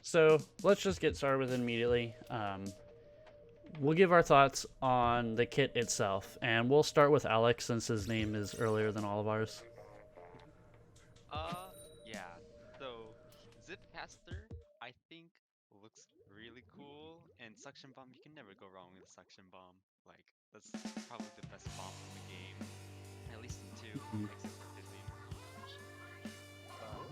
So let's just get started with it immediately. We'll give our thoughts on the kit itself, and we'll start with Alex since his name is earlier than all of ours. Yeah. So Zipcaster, I think looks really cool, and Suction Bomb, you can never go wrong with Suction Bomb. Like that's probably the best bomb in the game, at least in two, Mhm. except for Dizzy. But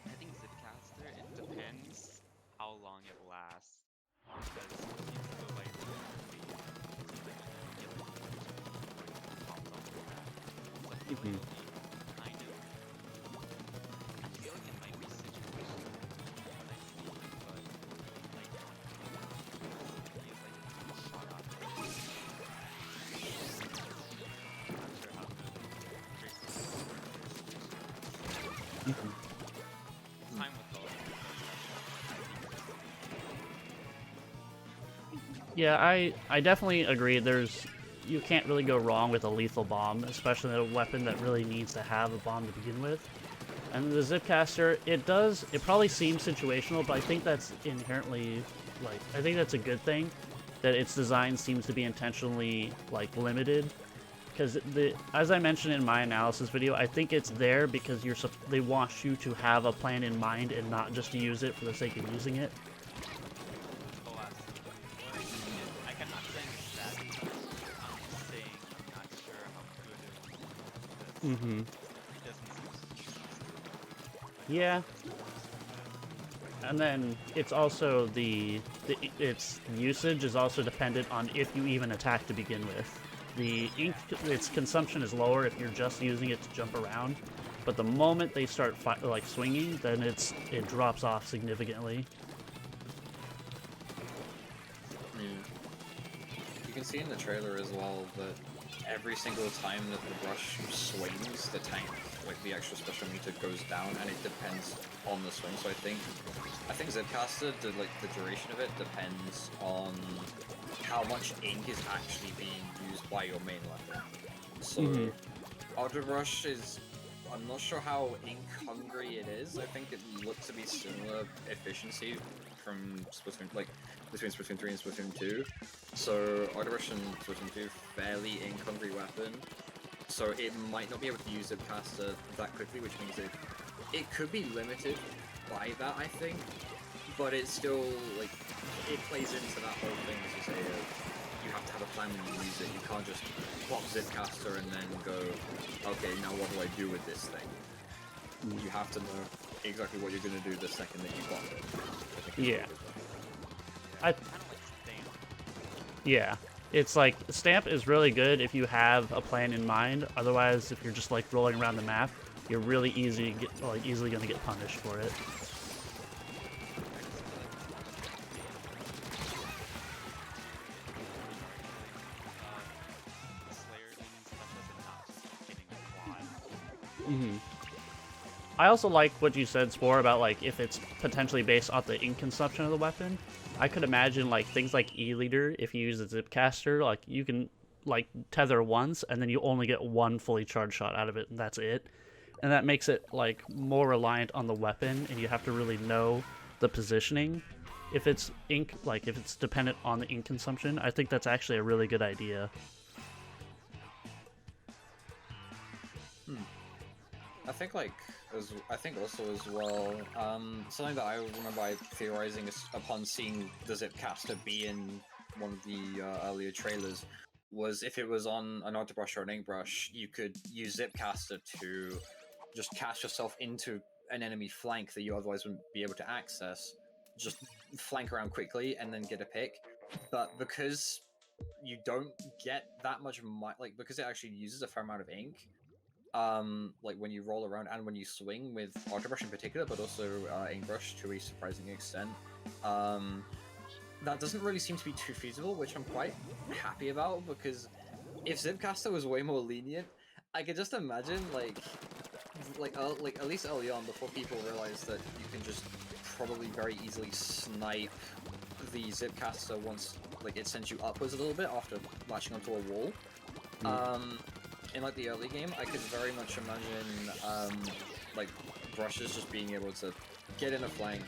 I think Zipcaster, it depends how long it lasts, because if you go like really quickly, sometimes you can get like damage when it pops off like that. So I feel like Mhm. it'll be kind of I feel like it might be situational from what I see, but like it feels like it's gonna be shot out of it pretty quickly. I'm not sure how crazy it is for other situations, Mhm. but time will tell though. But I think it's gonna be pretty good. Yeah, I definitely agree. You can't really go wrong with a lethal bomb, especially a weapon that really needs to have a bomb to begin with. And the Zipcaster, it probably seems situational, but I think that's inherently, I think that's a good thing, that its design seems to be intentionally, limited. Because as I mentioned in my analysis video, I think it's there because they want you to have a plan in mind and not just to use it for the sake of using it. Oh, absolutely. Or I'm not saying it's bad because I'm just saying I'm not sure how good it'll be because Mm-hmm. it doesn't seem feasible. Like how Yeah, good it's gonna be. and then it's also its usage is also dependent on if you even attack to begin with. The ink Yeah. its consumption is lower if you're just using it to jump around, but the moment they start swinging, then it drops off significantly. Yeah. You can see in the trailer as well that every single time that the brush swings, the tank, like the actual special meter goes down, and it depends on the swing. So I think Zipcaster, the duration of it depends on how much ink is actually being used by your main weapon. Hmm. So Octobrush is. I'm not sure how ink hungry it is. I think it looks to be similar efficiency from Splatoon, like between Splatoon 3 and Splatoon 2. So Octobrush and Splatoon 2 fairly ink hungry weapon. So it might not be able to use it past that quickly, which means it could be limited by that. I think, but it's still like it plays into that whole thing as you say. You have to have a plan when you use it. You can't just pop Zipcaster and then go, okay, now what do I do with this thing? You have to know exactly what you're going to do the second that you pop it, which I think is really Yeah, good there. Yeah. I Kind of like Stamp. yeah. It's like stamp is really good if you have a plan in mind. Otherwise, if you're just like rolling around the map, you're really easily gonna get punished for it. I just feel like it's not enough to start killing Slayers and specials and not just hitting a quad. Hmm. I also like what you said, Spore, about like if it's potentially based off the ink consumption of the weapon. I could imagine like things like E-liter, if you use a zipcaster, like you can like tether once and then you only get one fully charged shot out of it and that's it. And that makes it like more reliant on the weapon and you have to really know the positioning. If it's dependent on the ink consumption, I think that's actually a really good idea. Hmm. I think also as well, something that I remember theorizing upon seeing the Zipcaster be in one of the earlier trailers was if it was on an Octobrush or an Inkbrush, you could use Zipcaster to just cast yourself into an enemy flank that you otherwise wouldn't be able to access, just flank around quickly and then get a pick. But because you don't get that much, like because it actually uses a fair amount of ink, like when you roll around and when you swing with Octobrush in particular, but also Inkbrush to a surprising extent. Um, that doesn't really seem to be too feasible, which I'm quite happy about because if Zipcaster was way more lenient, I could just imagine like at least early on before people realize that you can just probably very easily snipe the Zipcaster once like it sends you upwards a little bit after latching onto a wall. Mm. Um, in like the early game, I could very much imagine like brushes just being able to get in a flank,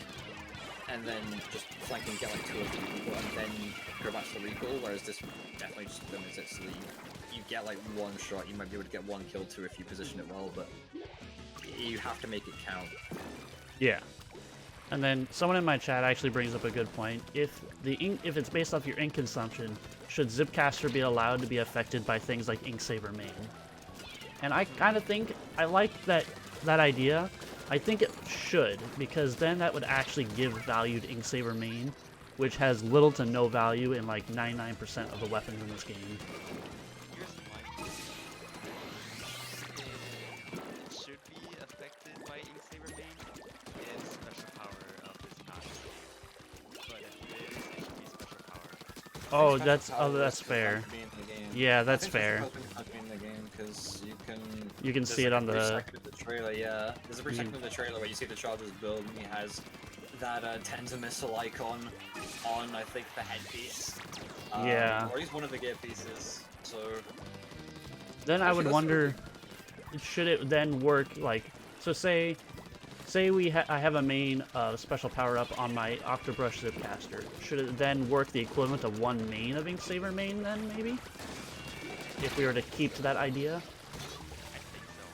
and then just flank and get like 2 or 3 people, and then go back to the recall, whereas this definitely just limits it so that you get like 1 shot, you might be able to get 1 kill too if you position it well, but you have to make it count. Yeah. And then someone in my chat actually brings up a good point. If it's based off your ink consumption, should Zipcaster be allowed to be affected by things like Inksaver main? And I kind of think I like that idea. I think it should, because then that would actually give value to Inksaver main, which has little to no value in like 99% of the weapons in this game. Here's my it should be affected by Inksaver main if special power up is not saved. But if it is, it should be special power. Oh, that's fair. Yeah, that's fair. Because you can see it on the trailer. Yeah, there's a brief second of the trailer where you see the Charger's build, and he has that tender missile icon on, I think, the headpiece. Yeah. Or he's one of the gear pieces. So then I would wonder, should it then work like so? Say I have a main special power up on my Octobrush Zipcaster. Should it then work the equivalent of 1 main of Inksaver main then maybe? If we were to keep to that idea? I think so.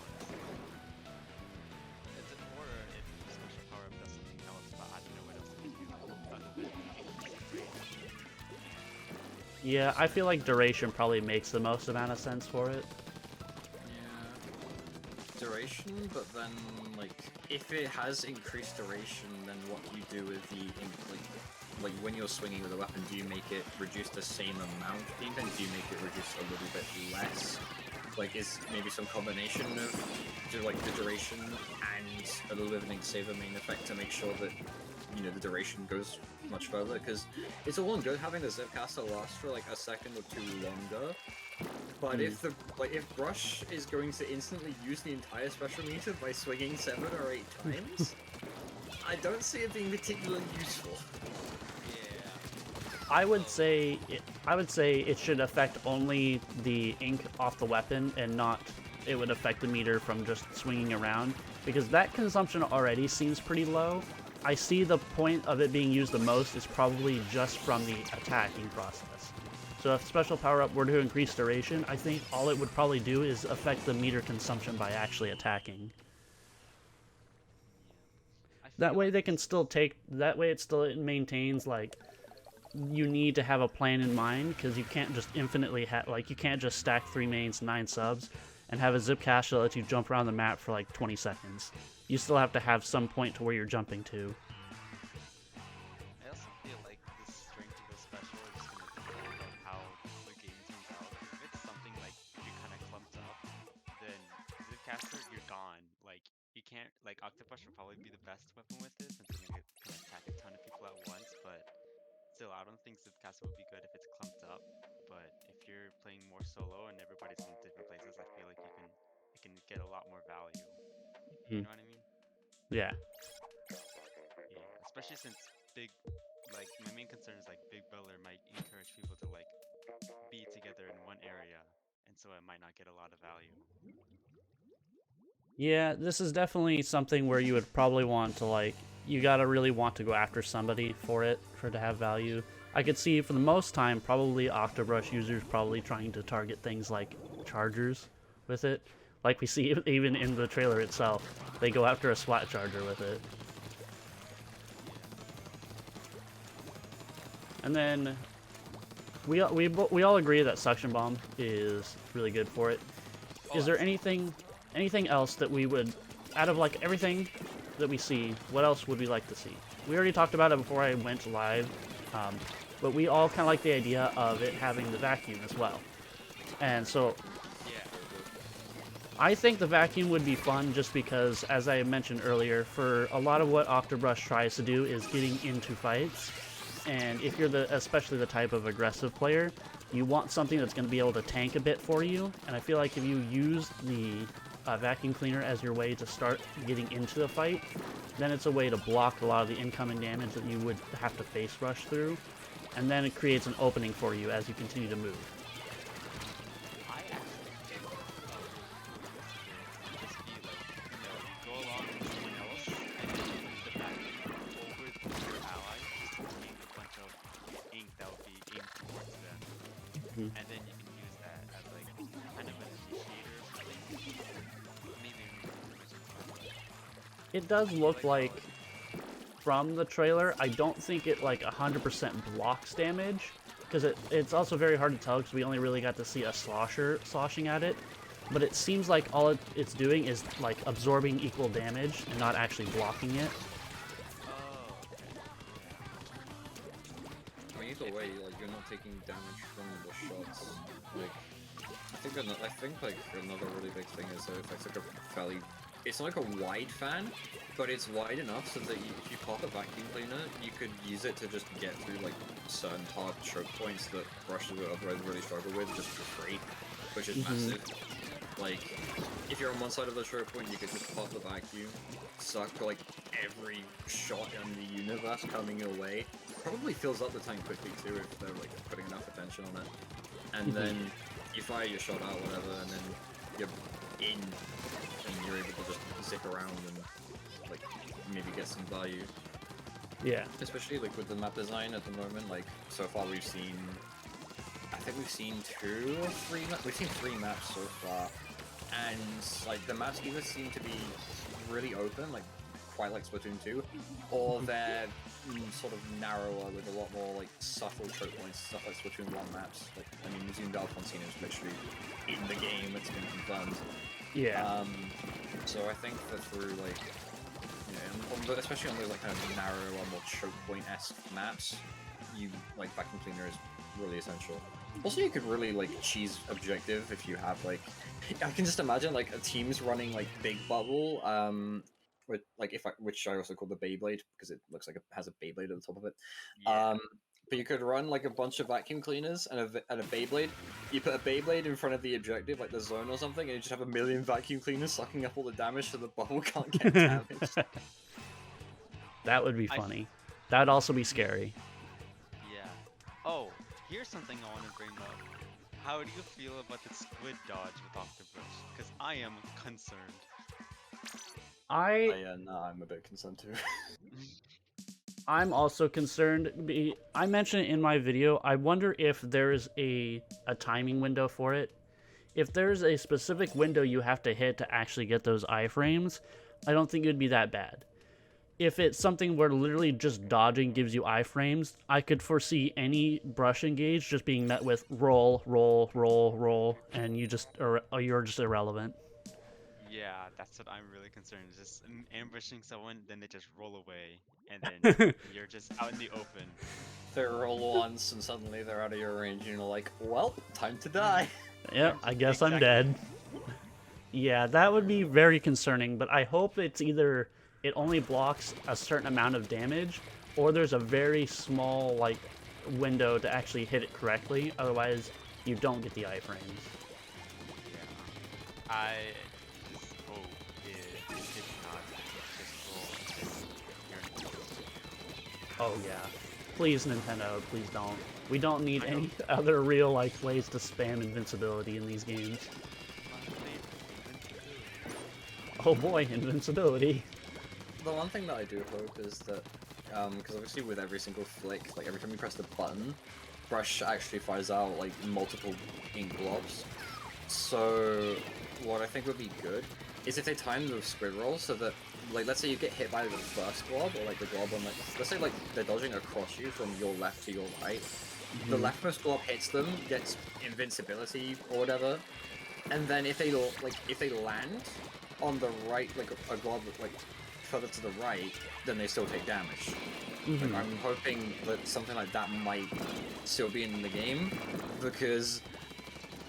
It's more if special power up does something else, but I don't know what else it can do other than Yeah, I feel like duration probably makes the most amount of sense for it. yeah, duration, but then like if it has increased duration, then what do you do with the like when you're swinging with a weapon, do you make it reduce the same amount, even do you make it reduce a little bit less? Like, is maybe some combination of like the duration and a little bit of an Inksaver main effect to make sure that, you know, the duration goes much further? Because it's all well and good having the Zipcaster last for like a second or 2 longer, but if Brush is going to instantly use the entire special meter by swinging 7 or 8 times, I don't see it being particularly useful. I would say it should affect only the ink off the weapon and not it would affect the meter from just swinging around, because that consumption already seems pretty low. I see the point of it being used the most is probably just from the attacking process. So if special power up were to increase duration, I think all it would probably do is affect the meter consumption by actually attacking. That way they can still take, that way it maintains like, you need to have a plan in mind, because you can't just infinitely you can't just stack 3 mains, 9 subs, and have a Zipcaster that lets you jump around the map for like 20 seconds. You still have to have some point to where you're jumping to. I also feel like the strength of the special is just going to depend on how the game turns out. If it's something like you're kind of clumped up, then Zipcaster, you're gone. Like, you can't, like, Octobrush will probably be the best weapon with this, since it's going to attack a ton of people at once, but still, I don't think Zipcaster would be good if it's clumped up. But if you're playing more solo and everybody's in different places, I feel like you can get a lot more value. You know what I mean? Yeah. Yeah, especially since my main concern is like Big Brother might encourage people to like be together in one area, and so it might not get a lot of value. Yeah, this is definitely something where you would probably want to you gotta really want to go after somebody for it to have value. I could see for the most time probably Octobrush users probably trying to target things like chargers with it. Like we see even in the trailer itself, they go after a SWAT charger with it. And then we all agree that Suction Bomb is really good for it. Is there anything else that we would, out of like everything that we see, what else would we like to see? We already talked about it before I went live, but we all kind of like the idea of it having the vacuum as well. And so I think the vacuum would be fun just because, as I mentioned earlier, for a lot of what Octobrush tries to do is getting into fights. And if you're especially the type of aggressive player, you want something that's going to be able to tank a bit for you. And I feel like if you use the vacuum cleaner as your way to start getting into the fight, then it's a way to block a lot of the incoming damage that you would have to face rush through. And then it creates an opening for you as you continue to move. and then you can use that as like kind of an initiator. Maybe. It does look like, from the trailer, I don't think it like 100% blocks damage, because it's also very hard to tell because we only really got to see a sloshing at it. But it seems like all it's doing is like absorbing equal damage and not actually blocking it. Oh. I mean, either way, like you're not taking damage from the shots. Like, I think like another really big thing is that it's like a fairly, it's not like a wide fan, but it's wide enough so that if you pop a vacuum cleaner, you could use it to just get through like certain hard choke points that brushes would otherwise really struggle with just for free, which is massive. Like, if you're on one side of the choke point, you could just pop the vacuum, suck like every shot in the universe coming your way. Probably fills up the tank quickly too if they're like putting enough attention on it. And then you fire your shot out, whatever, and then you're in, and you're able to just zip around and like maybe get some value. Yeah. Especially like with the map design at the moment, like so far we've seen, I think we've seen 2 or 3 we've seen 3 maps so far, and like the maps either seem to be really open, like quite like Splatoon 2, or they're sort of narrower with a lot more like subtle choke points, stuff like Splatoon 1 maps. Like, I mean, zoomed out Alphonsine is literally in the game, it's been confirmed. Yeah. So I think that through like, especially on those like kind of narrower, more choke point-esque maps, you like vacuum cleaner is really essential. Also, you could really like cheese objective if you have like, I can just imagine like a team's running like Big Bubble, with like which I also call the Beyblade because it looks like it has a Beyblade at the top of it. Yeah. But you could run like a bunch of vacuum cleaners and a Beyblade. You put a Beyblade in front of the objective, like the zone or something, and you just have a million vacuum cleaners sucking up all the damage so the bubble can't get damaged. That would be funny. That would also be scary. Yeah. Oh, here's something I want to bring up. How do you feel about the squid dodge with Octobrush? Because I am concerned. I'm a bit concerned too. I'm also concerned. I mentioned it in my video. I wonder if there's a timing window for it. If there's a specific window you have to hit to actually get those iframes, I don't think it would be that bad. If it's something where literally just dodging gives you iframes, I could foresee any brush engage just being met with roll, roll, roll, roll, and you're just irrelevant. Yeah, that's what I'm really concerned. Just ambushing someone, then they just roll away, and then you're just out in the open. They roll once and suddenly they're out of your range and you're like, well, time to die. Yep, I guess Exactly. I'm dead. Yeah, that would be very concerning, but I hope it's either it only blocks a certain amount of damage, or there's a very small like window to actually hit it correctly, otherwise you don't get the iframes. Yeah. I just hope it's not just roll. Oh yeah. Please, Nintendo, please don't. We don't need any other real like ways to spam invincibility in these games. Oh boy, invincibility. The one thing that I do hope is that, because obviously with every single flick, like every time you press the button, Brush actually fires out like multiple ink globs. So what I think would be good is if they time the squid roll so that, like, let's say you get hit by the first glob, or like the glob on like, let's say like they're dodging across you from your left to your right. The leftmost glob hits them, gets invincibility or whatever, and then if they land on the right, like a glob like further to the right, then they still take damage. Like, I'm hoping that something like that might still be in the game, because,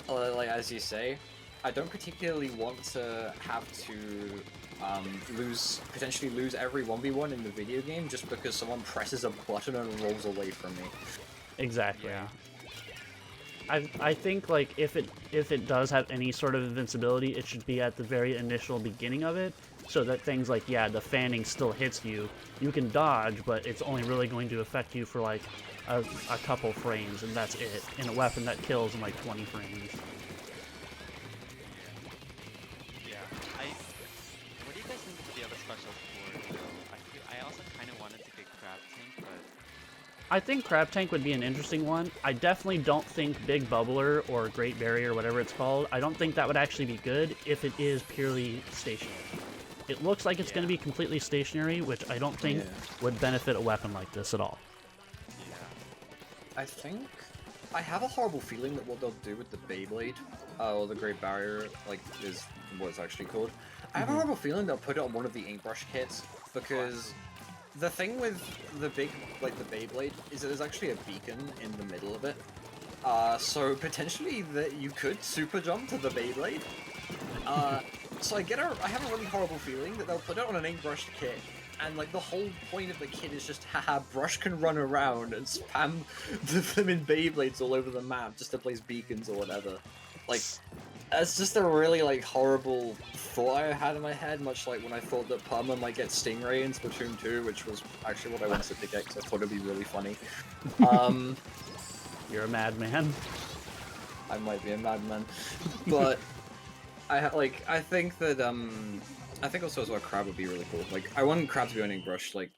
like as you say, I don't particularly want to have to potentially lose every 1v1 in the video game just because someone presses a button and rolls away from me. Exactly. Yeah. I think like if it does have any sort of invincibility, it should be at the very initial beginning of it, so that things like, yeah, the fanning still hits you. You can dodge, but it's only really going to affect you for like a couple frames, and that's it. In a weapon that kills in like 20 frames. Yeah. What do you guys think of the other specials for? I also kind of wanted to get Crab Tank, but I think Crab Tank would be an interesting one. I definitely don't think Big Bubbler or Great Barrier, whatever it's called, I don't think that would actually be good if it is purely stationary. It looks like it's going to be completely stationary, which I don't think would benefit a weapon like this at all. Yeah. I think I have a horrible feeling that what they'll do with the Beyblade, or the Great Barrier, like, is what it's actually called. I have a horrible feeling they'll put it on one of the Inkbrush kits, because the thing with the Beyblade is that there's actually a beacon in the middle of it. So potentially that you could super jump to the Beyblade. So I have a really horrible feeling that they'll put it on an Inkbrush kit, and like the whole point of the kit is just, haha, Brush can run around and spam the flipping Beyblades all over the map just to place beacons or whatever. Like, that's just a really like horrible thought I had in my head, much like when I thought that Perma might get Stingray in Splatoon 2, which was actually what I wanted to get because I thought it'd be really funny. You're a madman. I might be a madman, but I think that I think also as well Crab would be really cool. Like, I want Crab to be on Inkbrush. Like,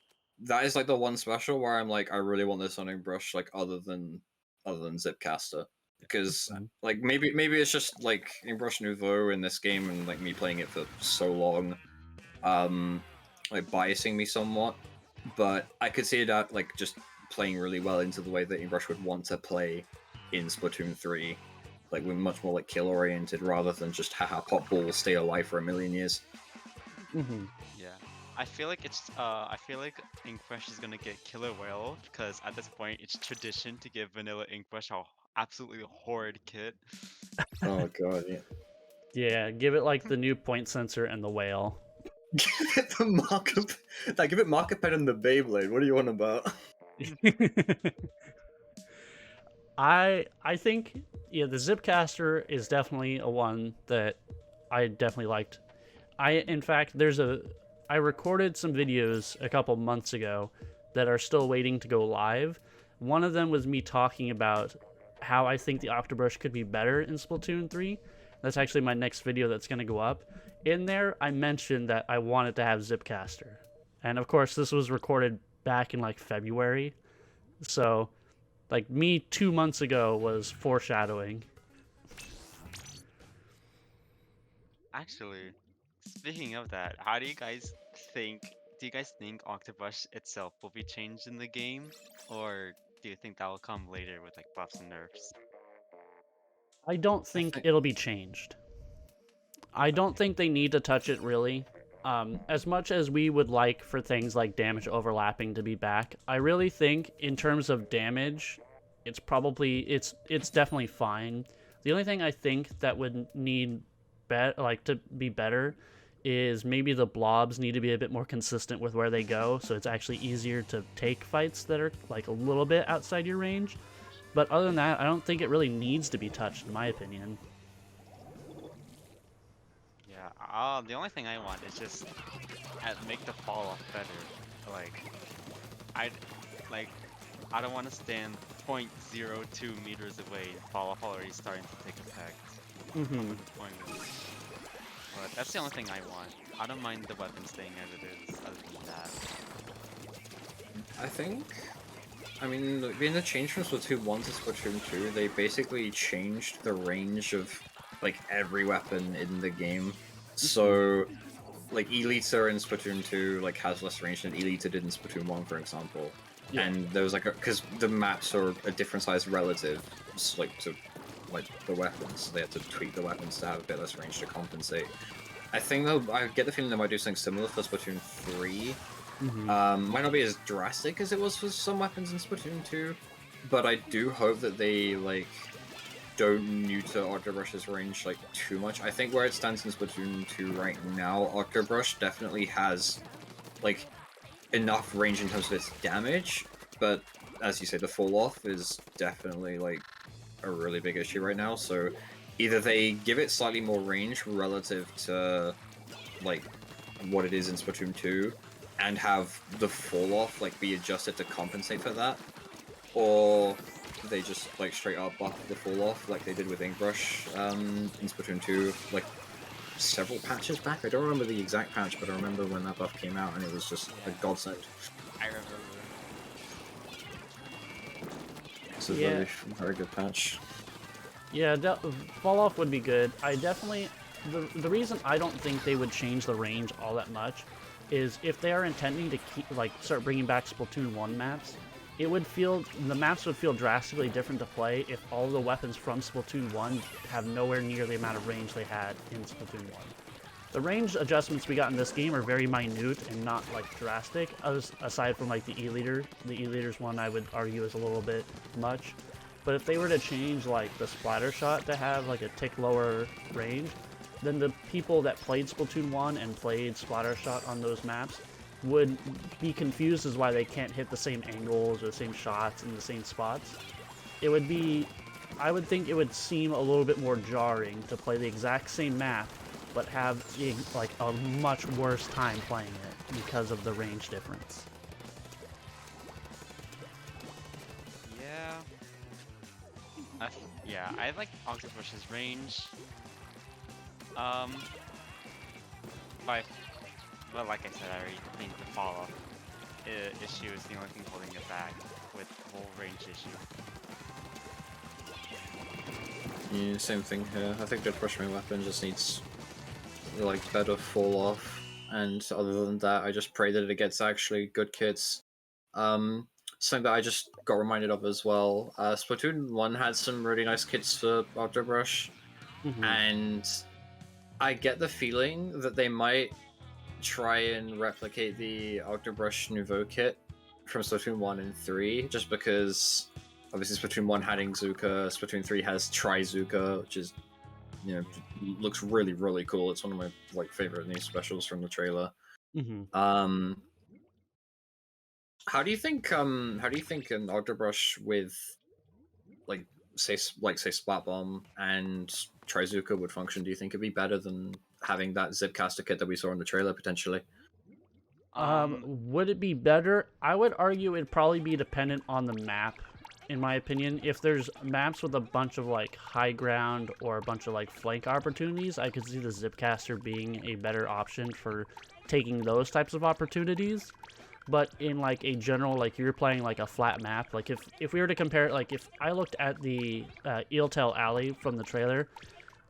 that is like the one special where I'm like, I really want this on Inkbrush. Like, other than Zipcaster, because like maybe it's just like Inkbrush Nouveau in this game and like me playing it for so long, like biasing me somewhat. But I could see that like just playing really well into the way that Inkbrush would want to play in Splatoon 3. Like, we're much more like kill oriented rather than just haha pop ball, stay alive for a million years. Yeah. I feel like Inkbrush is gonna get Killer Whale because at this point it's tradition to give vanilla Inkbrush a absolutely horrid kit. Oh god, yeah. Yeah, give it like the new point sensor and the whale. Give it the marker. Give it marker pen and the Beyblade. What are you on about? I think the Zipcaster is definitely a one that I definitely liked. In fact, I recorded some videos a couple months ago that are still waiting to go live. One of them was me talking about how I think the Octobrush could be better in Splatoon 3. That's actually my next video that's going to go up. In there, I mentioned that I wanted to have Zipcaster. And of course, this was recorded back in like February. So, like, me 2 months ago was foreshadowing. Actually, speaking of that, do you guys think Octobrush itself will be changed in the game? Or do you think that will come later with like buffs and nerfs? I don't think it'll be changed. I don't think they need to touch it, really. As much as we would like for things like damage overlapping to be back, I really think in terms of damage, it's definitely fine. The only thing I think that would need to be better is maybe the blobs need to be a bit more consistent with where they go, so it's actually easier to take fights that are like a little bit outside your range. But other than that, I don't think it really needs to be touched, in my opinion. Yeah, the only thing I want is just make the fall off better. Like, I don't want to stand 0.02 meters away and fall off already starting to take effect. But that's the only thing I want. I don't mind the weapon staying as it is, other than that. I think, being the change from Splatoon 1 to Splatoon 2, they basically changed the range of, like, every weapon in the game. So, like, Elita in Splatoon 2, like, has less range than Elita did in Splatoon 1, for example. Yeah. And there was, like, because the maps are a different size relative, like, to, like, the weapons. So they had to tweak the weapons to have a bit less range to compensate. I think, I get the feeling they might do something similar for Splatoon 3. Might not be as drastic as it was for some weapons in Splatoon 2, but I do hope that they, like, don't neuter Octobrush's range, like, too much. I think where it stands in Splatoon 2 right now, Octobrush definitely has, like, enough range in terms of its damage, but as you say, the fall-off is definitely, like, a really big issue right now, so either they give it slightly more range relative to, like, what it is in Splatoon 2, and have the fall-off, like, be adjusted to compensate for that, or they just, like, straight up buff the fall-off, like they did with Inkbrush in Splatoon 2, like, several patches back. I don't remember the exact patch, but I remember when that buff came out, and it was just a godsend. I remember. It's a Yeah. very good patch. Yeah, fall off would be good. I definitely the reason I don't think they would change the range all that much is if they are intending to keep start bringing back Splatoon 1 maps, the maps would feel drastically different to play if all the weapons from Splatoon 1 have nowhere near the amount of range they had in Splatoon 1. The range adjustments we got in this game are very minute and not drastic, aside from the E-liter. The E-liter's one I would argue is a little bit much. But if they were to change the splatter shot to have a tick lower range, then the people that played Splatoon 1 and played splatter shot on those maps would be confused as why they can't hit the same angles or the same shots in the same spots. I would think it would seem a little bit more jarring to play the exact same map but have a much worse time playing it because of the range difference. Yeah, I like Octobrush's range. But like I said, I already think the fall-off issue is the only thing holding it back with the whole range issue. Yeah, same thing here. I think the Crush main weapon just needs better fall off, and other than that, I just pray that it gets actually good kits. Something that I just got reminded of as well. Splatoon 1 had some really nice kits for Octobrush, and I get the feeling that they might try and replicate the Octobrush Nouveau kit from Splatoon 1 and 3, just because obviously Splatoon 1 had Ingzuka, Splatoon 3 has Trizuka, which is, looks really, really cool. It's one of my favorite new specials from the trailer. How do you think an Octobrush with say Splat Bomb and Trizuka would function? Do you think it'd be better than having that Zipcaster kit that we saw in the trailer potentially? Would it be better? I would argue it'd probably be dependent on the map, in my opinion. If there's maps with a bunch of high ground or a bunch of flank opportunities, I could see the Zipcaster being a better option for taking those types of opportunities. But in a general, you're playing a flat map, if we were to compare it, if I looked at the Eeltail Alley from the trailer,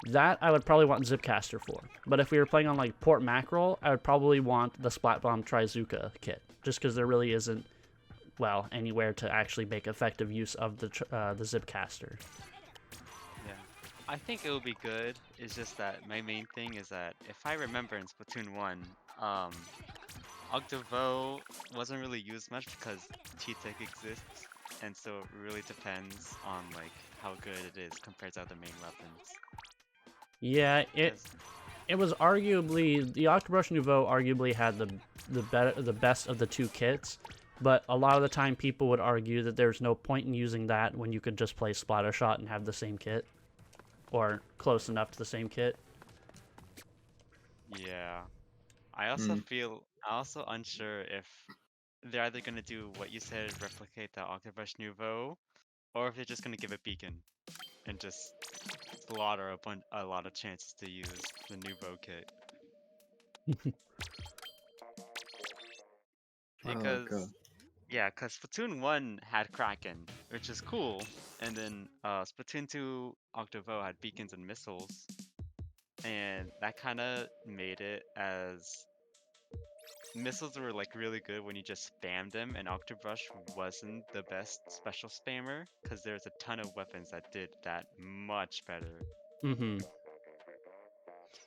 that I would probably want Zipcaster for. But if we were playing on Port Mackerel, I would probably want the Splat Bomb Trizuka kit, just because there really isn't, anywhere to actually make effective use of the Zipcaster. Yeah, I think it will be good. It's just that my main thing is that if I remember in Splatoon 1, Octovo wasn't really used much because T-Tech exists, and so it really depends on how good it is compared to other main weapons. Yeah, it was arguably the Octobrush Nouveau arguably had the best of the two kits, but a lot of the time people would argue that there's no point in using that when you could just play Splattershot and have the same kit, or close enough to the same kit. Yeah, I also unsure if they're either gonna do what you said, replicate the Octobrush Nouveau, or if they're just gonna give it Beacon and just slaughter a lot of chances to use the Nouveau kit. Because Splatoon 1 had Kraken, which is cool, and then Splatoon 2 Octovo had beacons and missiles, and that kind of made it as missiles were really good when you just spammed them, and Octobrush wasn't the best special spammer because there's a ton of weapons that did that much better.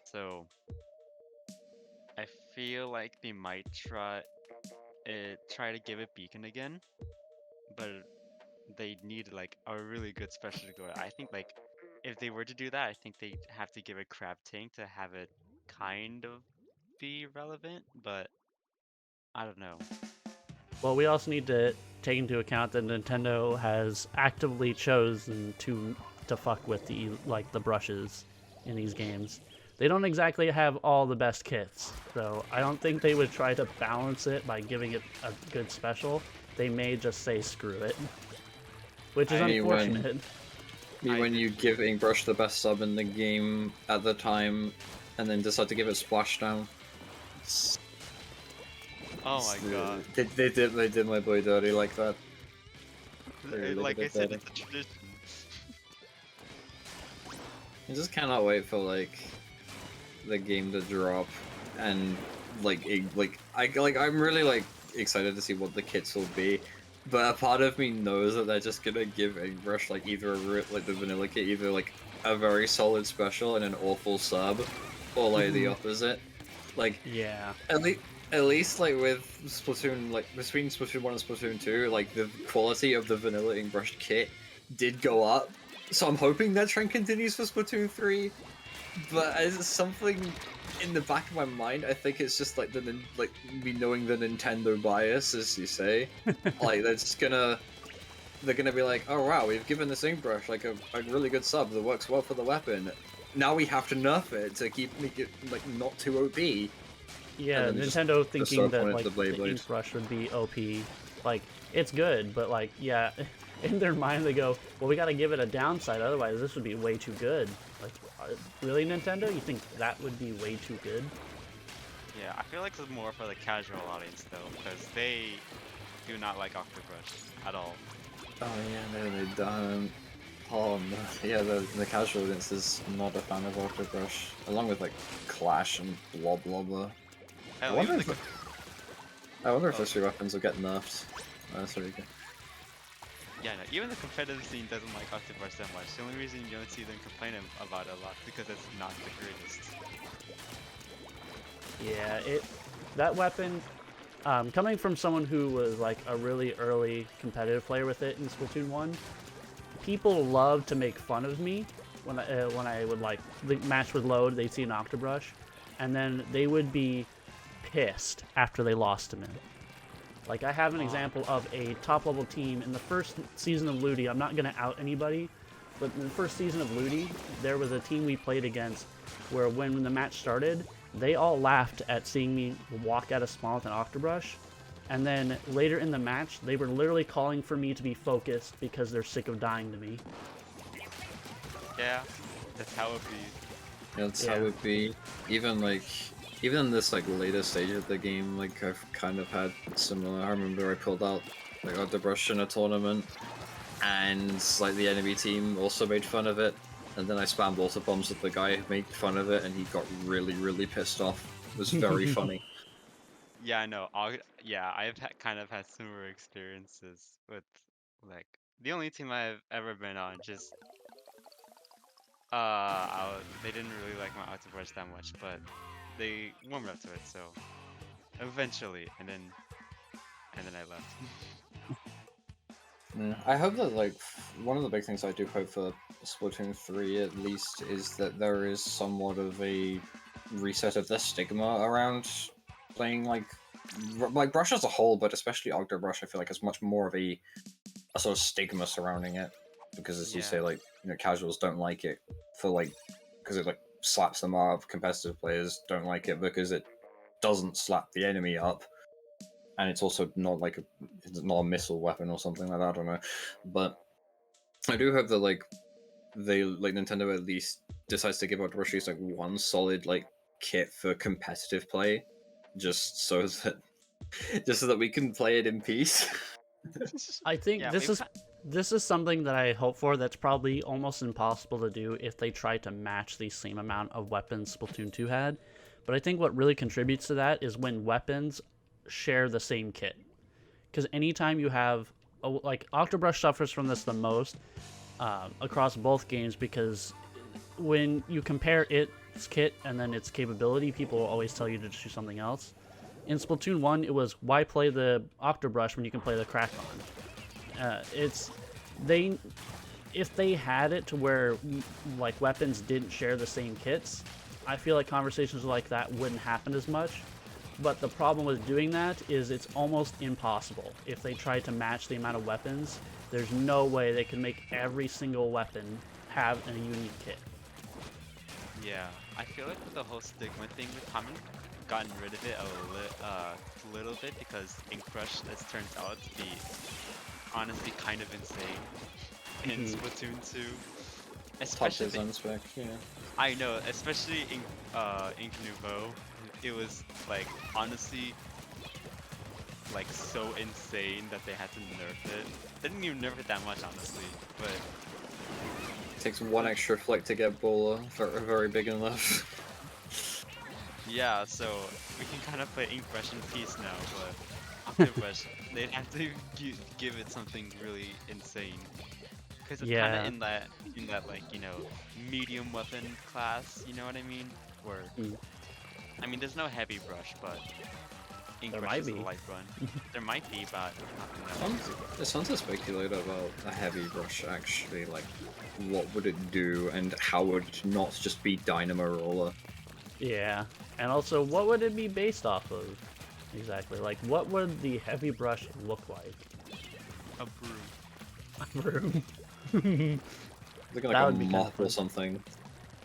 So I feel like they might try to give it beacon again, but they need a really good special to go. I think if they were to do that, I think they'd have to give it crab tank to have it kind of be relevant, but I don't know. Well, we also need to take into account that Nintendo has actively chosen to fuck with the brushes in these games. They don't exactly have all the best kits, so I don't think they would try to balance it by giving it a good special. They may just say screw it, which is unfortunate. When you give Ingbrush the best sub in the game at the time, and then decide to give it Splashdown. Oh my god. They did my boy dirty like that. Really Like good I at said, that. it's a tradition. I just cannot wait for like the game to drop, and I'm really like excited to see what the kits will be. But a part of me knows that they're just gonna give Airbrush like either like the vanilla kit, either like a very solid special and an awful sub, or like the opposite. Like Yeah. at least. At least, like with Splatoon, like between Splatoon 1 and Splatoon 2, like the quality of the vanilla Inkbrushed kit did go up. So I'm hoping that trend continues for Splatoon 3. But as something in the back of my mind, I think it's just like like me knowing the Nintendo bias, as you say. Like they're gonna be like, oh wow, we've given this Inkbrush like a really good sub that works well for the weapon. Now we have to nerf it to make it like not too OP. And Yeah, then Nintendo just thinking start that pointing like at the the ink Beyblade. brush would be OP. Like it's good, but like yeah, in their mind they go, well, we got to give it a downside, otherwise this would be way too good. Like really, Nintendo? You think that would be way too good? Yeah, I feel like it's more for the casual audience though, because they do not like Octobrush at all. Oh yeah, no, they don't. Oh no. Yeah, the casual audience is not a fan of Octobrush, along with like Clash and blah blah blah. I Hell, wonder even if the I wonder if those three weapons will get nerfed. That's really good. yeah, no, even the competitive scene doesn't like Octobrush that much. The only reason you don't see them complaining about it a lot is because it's not the greatest. Yeah, that weapon, coming from someone who was like a really early competitive player with it in Splatoon 1, people love to make fun of me when I would like the match would load, they'd see an Octobrush, and then they would be pissed after they lost to me. Like I have an example of a top level team in the first season of Ludi. I'm not gonna out anybody, but in the first season of Ludi, there was a team we played against where when the match started, they all laughed at seeing me walk out of spawn with an Octobrush. And then later in the match, they were literally calling for me to be focused because they're sick of dying to me. Yeah, that's how it be. Yeah, that's Yeah. how it be. Even in this like later stage of the game, like I've kind of had similar. I remember I pulled out like Octobrush in a tournament, and like the enemy team also made fun of it. And then I spammed water bombs at the guy who made fun of it, and he got really pissed off. It was very funny. Yeah, I know. Yeah, kind of had similar experiences with like the only team I've ever been on. Just they didn't really like my Octobrush that much, but they warmed up to it. So eventually, and then I left. Yeah. I hope that like one of the big things I do hope for Splatoon 3 at least is that there is somewhat of a reset of the stigma around playing like Brush as a whole, but especially Octobrush. I feel like has much more of a sort of stigma surrounding it because, as you say, Yeah. like casuals don't like it for like because it like slaps them up. Competitive players don't like it because it doesn't slap the enemy up, and it's also not like it's not a missile weapon or something like that. I don't know, but I do hope that like they like Nintendo at least decides to give out Rush like one solid like kit for competitive play, just so that we can play it in peace. I think Yeah, this is something that I hope for. That's probably almost impossible to do if they try to match the same amount of weapons Splatoon 2 had. But I think what really contributes to that is when weapons share the same kit. Because anytime you have like Octobrush suffers from this the most across both games because when you compare its kit and then its capability, people will always tell you to choose something else. In Splatoon 1, it was why play the Octobrush when you can play the Crack-On? If they had it to where like weapons didn't share the same kits, I feel like conversations like that wouldn't happen as much. But the problem with doing that is it's almost impossible. If they try to match the amount of weapons, there's no way they can make every single weapon have a unique kit. yeah. I feel like with the whole stigma thing, we haven't gotten rid of it a little bit because Inkbrush has turned out to be honestly kind of insane in Splatoon 2. Top Especially design spec, yeah. I know, especially in Ink Nouveau, it was like honestly like so insane that they had to nerf it. They didn't even nerf it that much, honestly, but Takes one extra flick to get Bowler very big enough. yeah, so we can kind of play Inkbrush in peace now, but Octobrush, they'd have to give it something really insane. Because it's kind Yeah. of in that like, you know, medium weapon class, you know what I mean? Where, Mm. I mean, there's no heavy brush, but Inkbrush might is a be. light run. There might be, but no. It's fun to speculate about a heavy brush actually, like what would it do and how would it not just be Dynamo Roller? Yeah, and also, what would it be based off of? Exactly, like, what would the heavy brush look like? A broom. Room. Looking That like a would be kinda mop fun. or something.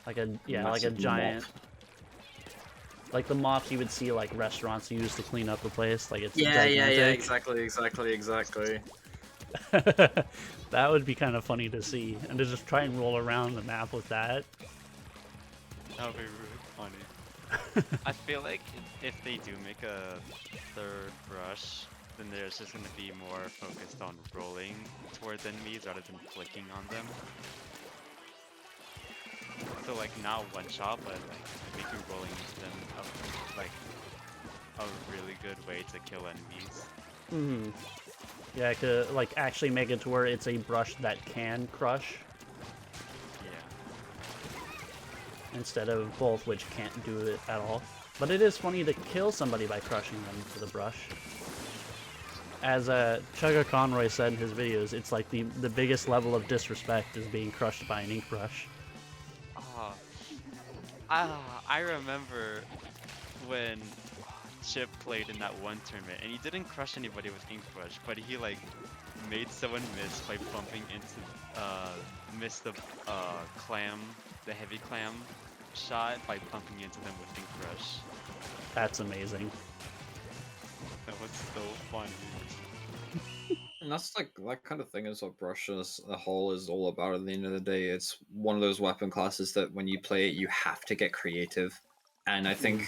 Like a, yeah, like a Massive giant, mop. like the mops you would see like restaurants use to clean up the place, like it's Yeah, gigantic. exactly. That would be kind of funny to see, and to just try and roll around the map with that. That would be really funny. I feel like if they do make a third brush, then there's just gonna be more focused on rolling towards enemies rather than flicking on them. So like not one shot, but like making rolling into them like a really good way to kill enemies. Hmm. Yeah, I could like actually make it to where it's a brush that can crush Yeah. instead of both, which can't do it at all. But it is funny to kill somebody by crushing them with a brush. As Chugga Conroy said in his videos, it's like the biggest level of disrespect is being crushed by an ink brush. I remember when Chip played in that one tournament, and he didn't crush anybody with Inkbrush, but he like made someone miss by bumping into miss the clam, the heavy clam shot by bumping into them with Inkbrush. That's amazing. That was so funny. And that's like that kind of thing is what Brush as a whole is all about at the end of the day. It's one of those weapon classes that when you play it you have to get creative. And I think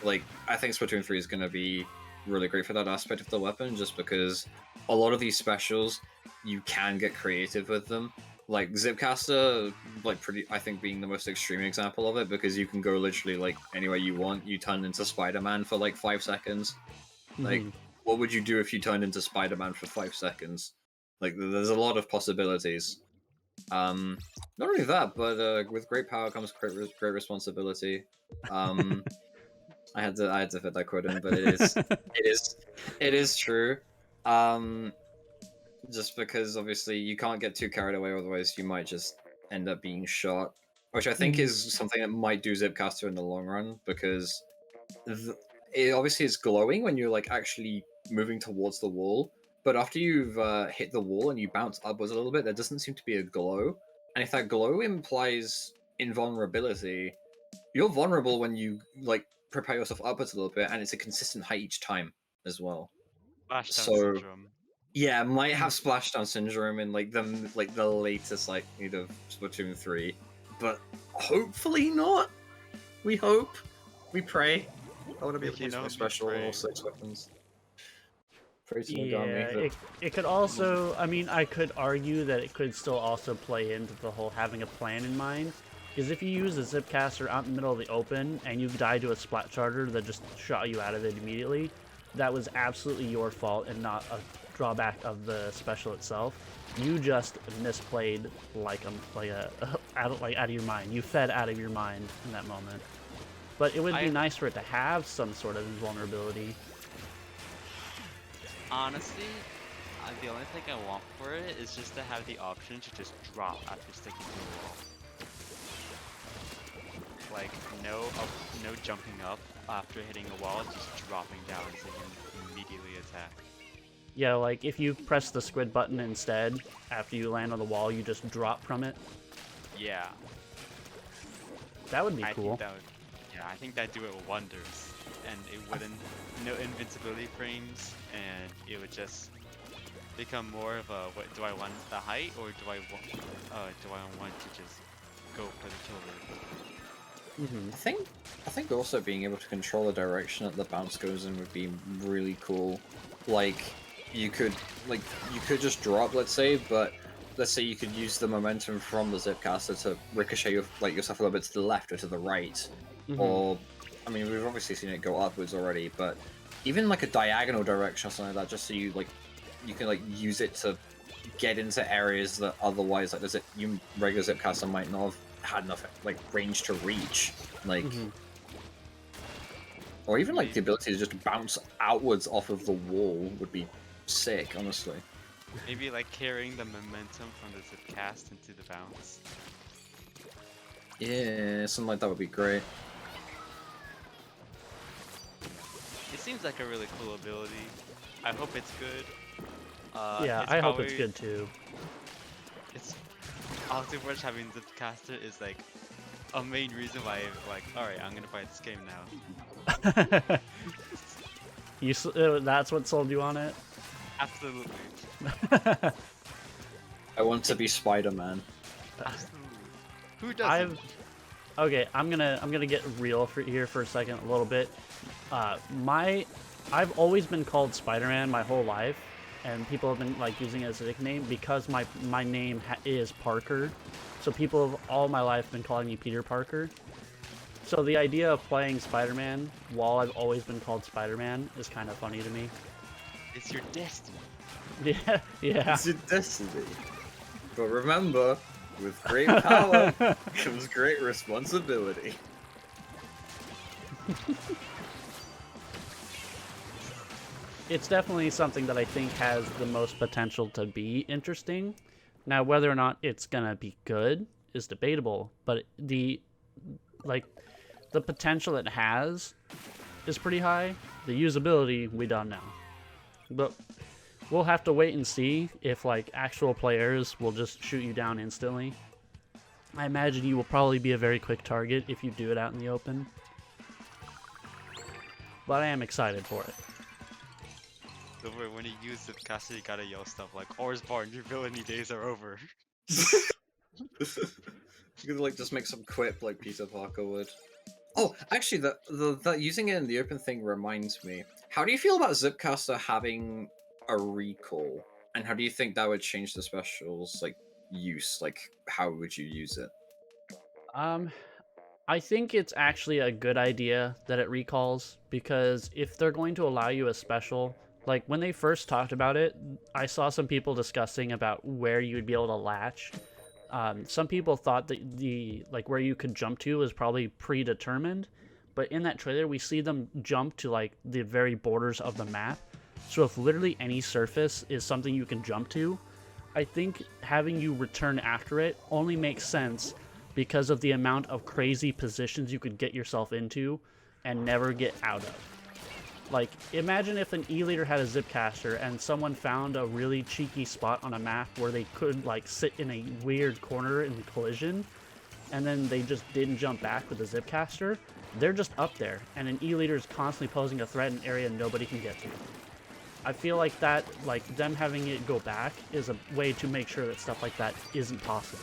Splatoon 3 is gonna be really great for that aspect of the weapon, just because a lot of these specials you can get creative with them. Like Zipcaster, like I think being the most extreme example of it, because you can go literally like anywhere you want. You turn into Spider-Man for like 5 seconds. Like, what would you do if you turned into Spider-Man for 5 seconds? Like, there's a lot of possibilities. Not only that, but with great power comes great responsibility. I had to fit that quote in, but it is true. Just because obviously you can't get too carried away, otherwise you might just end up being shot. Which I think is something that might do Zipcaster in the long run, because it obviously is glowing when you're like actually moving towards the wall, but after you've hit the wall and you bounce upwards a little bit, there doesn't seem to be a glow. And if that glow implies invulnerability, you're vulnerable when you like propel yourself upwards a little bit, and it's a consistent height each time as well. Splashdown So syndrome. yeah, might have splashdown syndrome in like the latest like of Splatoon 3, but hopefully not. We hope, we pray. I want to be able to use my special all 6 weapons. Pray to Nagami. Yeah, it could also, I mean, I could argue that it could still also play into the whole having a plan in mind. Because if you use a Zipcaster out in the middle of the open and you die to a splat charger that just shot you out of it immediately, that was absolutely your fault and not a drawback of the special itself. You just misplayed like out of your mind. You fed out of your mind in that moment. But it would be nice for it to have some sort of invulnerability. Honestly, the only thing I want for it is just to have the option to just drop after sticking to the wall. Like, no jumping up after hitting a wall, just dropping down so you can immediately attack. Yeah, like if you press the squid button instead, after you land on the wall, you just drop from it. Yeah. That would be cool. I think that'd do it wonders. And it wouldn't, no invincibility frames, and it would just become more of a, what, do I want the height, or do I want to just go for the kill rate? I think also being able to control the direction that the bounce goes in would be really cool. Like you could just drop, let's say, but let's say you could use the momentum from the zipcaster to ricochet yourself a little bit to the left or to the right, or I mean we've obviously seen it go upwards already, but even like a diagonal direction or something like that, just so you can use it to get into areas that otherwise regular zipcaster might not have had enough range to reach, or even the ability to just bounce outwards off of the wall would be sick, honestly. Maybe carrying the momentum from the zip cast into the bounce. Yeah, something like that would be great. It seems like a really cool ability. I hope it's good. Yeah, I hope it's good too. It's Octobrush having Zipcaster is a main reason why alright, I'm gonna buy this game now. That's what sold you on it? Absolutely. I want to be Spider-Man. Absolutely. Who doesn't? Okay, I'm gonna get real here for a second, a little bit. I've always been called Spider-Man my whole life, and people have been using it as a nickname because my name is Parker, so people have all my life been calling me Peter Parker. So the idea of playing Spider-Man while I've always been called Spider-Man is kind of funny to me. It's your destiny. Yeah. It's your destiny. But remember, with great power comes great responsibility. It's definitely something that I think has the most potential to be interesting. Now, whether or not it's gonna be good is debatable, but the potential it has is pretty high. The usability, we don't know. But we'll have to wait and see if actual players will just shoot you down instantly. I imagine you will probably be a very quick target if you do it out in the open. But I am excited for it. Don't worry, when you use Zipcaster, you gotta yell stuff like, Orsbarn, your villainy days are over. You could just make some quip like Peter Parker would. Oh, actually, the using it in the open thing reminds me. How do you feel about Zipcaster having a recall? And how do you think that would change the specials use? How would you use it? I think it's actually a good idea that it recalls, because if they're going to allow you a special, when they first talked about it, I saw some people discussing about where you would be able to latch. Some people thought that the where you could jump to was probably predetermined, but in that trailer we see them jump to the very borders of the map. So if literally any surface is something you can jump to, I think having you return after it only makes sense because of the amount of crazy positions you could get yourself into and never get out of. Imagine if an E-liter had a Zipcaster and someone found a really cheeky spot on a map where they could sit in a weird corner in the collision, and then they just didn't jump back with the Zipcaster. They're just up there, and an E-liter is constantly posing a threat in an area nobody can get to. I feel like that, them having it go back is a way to make sure that stuff like that isn't possible.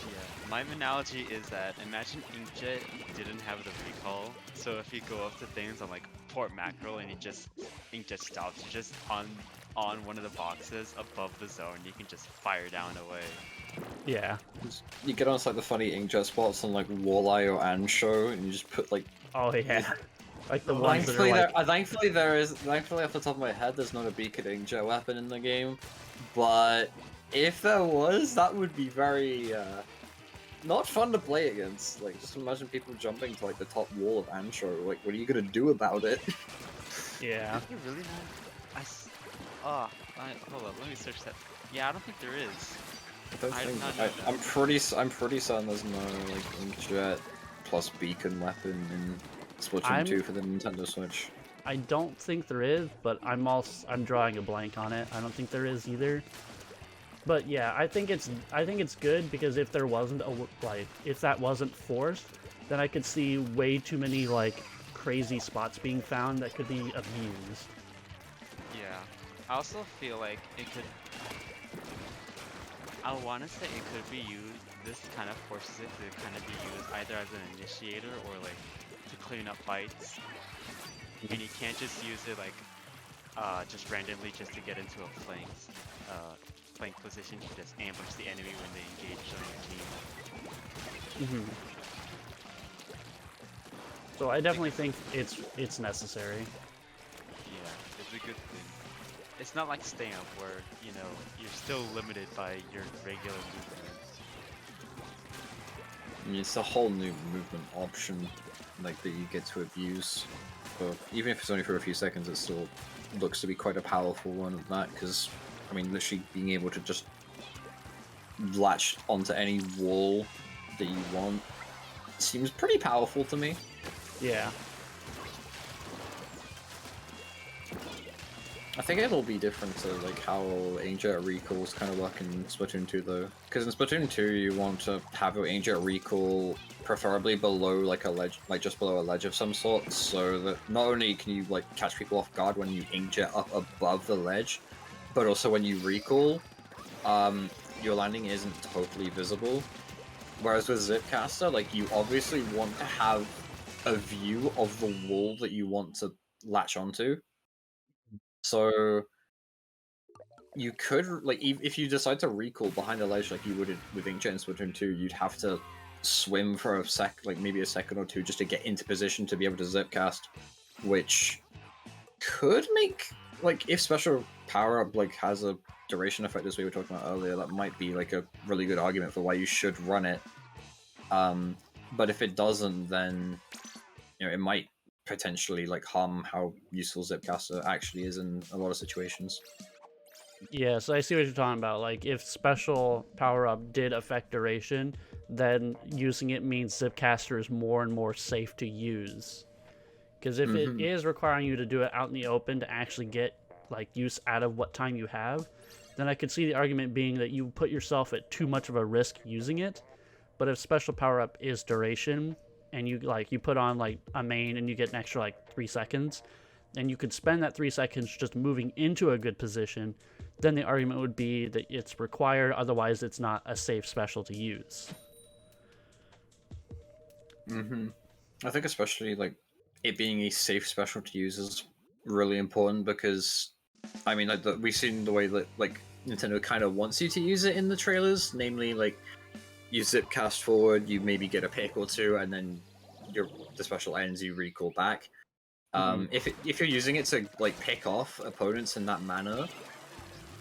Yeah, my analogy is that imagine Inkjet didn't have the recall, so if you go up to things on port macro and Inkjet stops, you just on one of the boxes above the zone, you can just fire down away. Yeah. You get on the funny inkjet spots on Walleye or Ansho, and you just put Oh yeah. The ones that are thankfully off the top of my head, there's not a beacon inkjet weapon in the game, but if there was, that would be very not fun to play against. Just imagine people jumping to the top wall of Ansho. What are you gonna do about it? Yeah. You really not? Hold up, let me search that. Yeah, I don't think there is. I'm pretty certain there's no inkjet plus beacon weapon in Splatoon 2 for the Nintendo Switch. I don't think there is, but I'm drawing a blank on it. I don't think there is either. But yeah, I think it's good, because if there wasn't if that wasn't forced, then I could see way too many crazy spots being found that could be abused. Yeah, I also feel it could. I want to say it could be used. This kind of forces it to kind of be used either as an initiator or like to clean up fights, and you can't just use it like just randomly just to get into a flank position to just ambush the enemy when they engage on your team. Hmm. So I definitely think it's necessary. Yeah, it's a good thing. It's not like stamp where, you know, you're still limited by your regular movements. I mean, it's a whole new movement option, like that you get to abuse. But even if it's only for a few seconds, it still looks to be quite a powerful one at that. Because I mean, literally being able to just latch onto any wall that you want seems pretty powerful to me. Yeah. I think it'll be different to like how inkjet recalls kind of work in Splatoon 2 though, because in Splatoon 2 you want to have your inkjet recall preferably below like a ledge, like just below a ledge of some sort, so that not only can you like catch people off guard when you inkjet up above the ledge, but also when you recall, your landing isn't totally visible. Whereas with Zipcaster, like you obviously want to have a view of the wall that you want to latch onto. So you could, like, if you decide to recall behind a ledge like you would with Inkjet in Splatoon 2, you'd have to swim for like maybe a second or two just to get into position to be able to zipcast, which could make, like, if special power up like has a duration effect as we were talking about earlier, that might be like a really good argument for why you should run it. But if it doesn't, then you know it might potentially like harm how useful Zipcaster actually is in a lot of situations. Yeah, so I see what you're talking about. Like, if special power up did affect duration, then using it means Zipcaster is more and more safe to use. Because if it is requiring you to do it out in the open to actually get like use out of what time you have, then I could see the argument being that you put yourself at too much of a risk using it. But if special power up is duration, and you put on like a main and you get an extra like 3 seconds, and you could spend that 3 seconds just moving into a good position, then the argument would be that it's required, otherwise it's not a safe special to use. I think especially like it being a safe special to use is really important because I mean like we've seen the way that like Nintendo kind of wants you to use it in the trailers, namely like you zip cast forward, you maybe get a pick or two, and then the special ends, you recall back. If you're using it to like pick off opponents in that manner,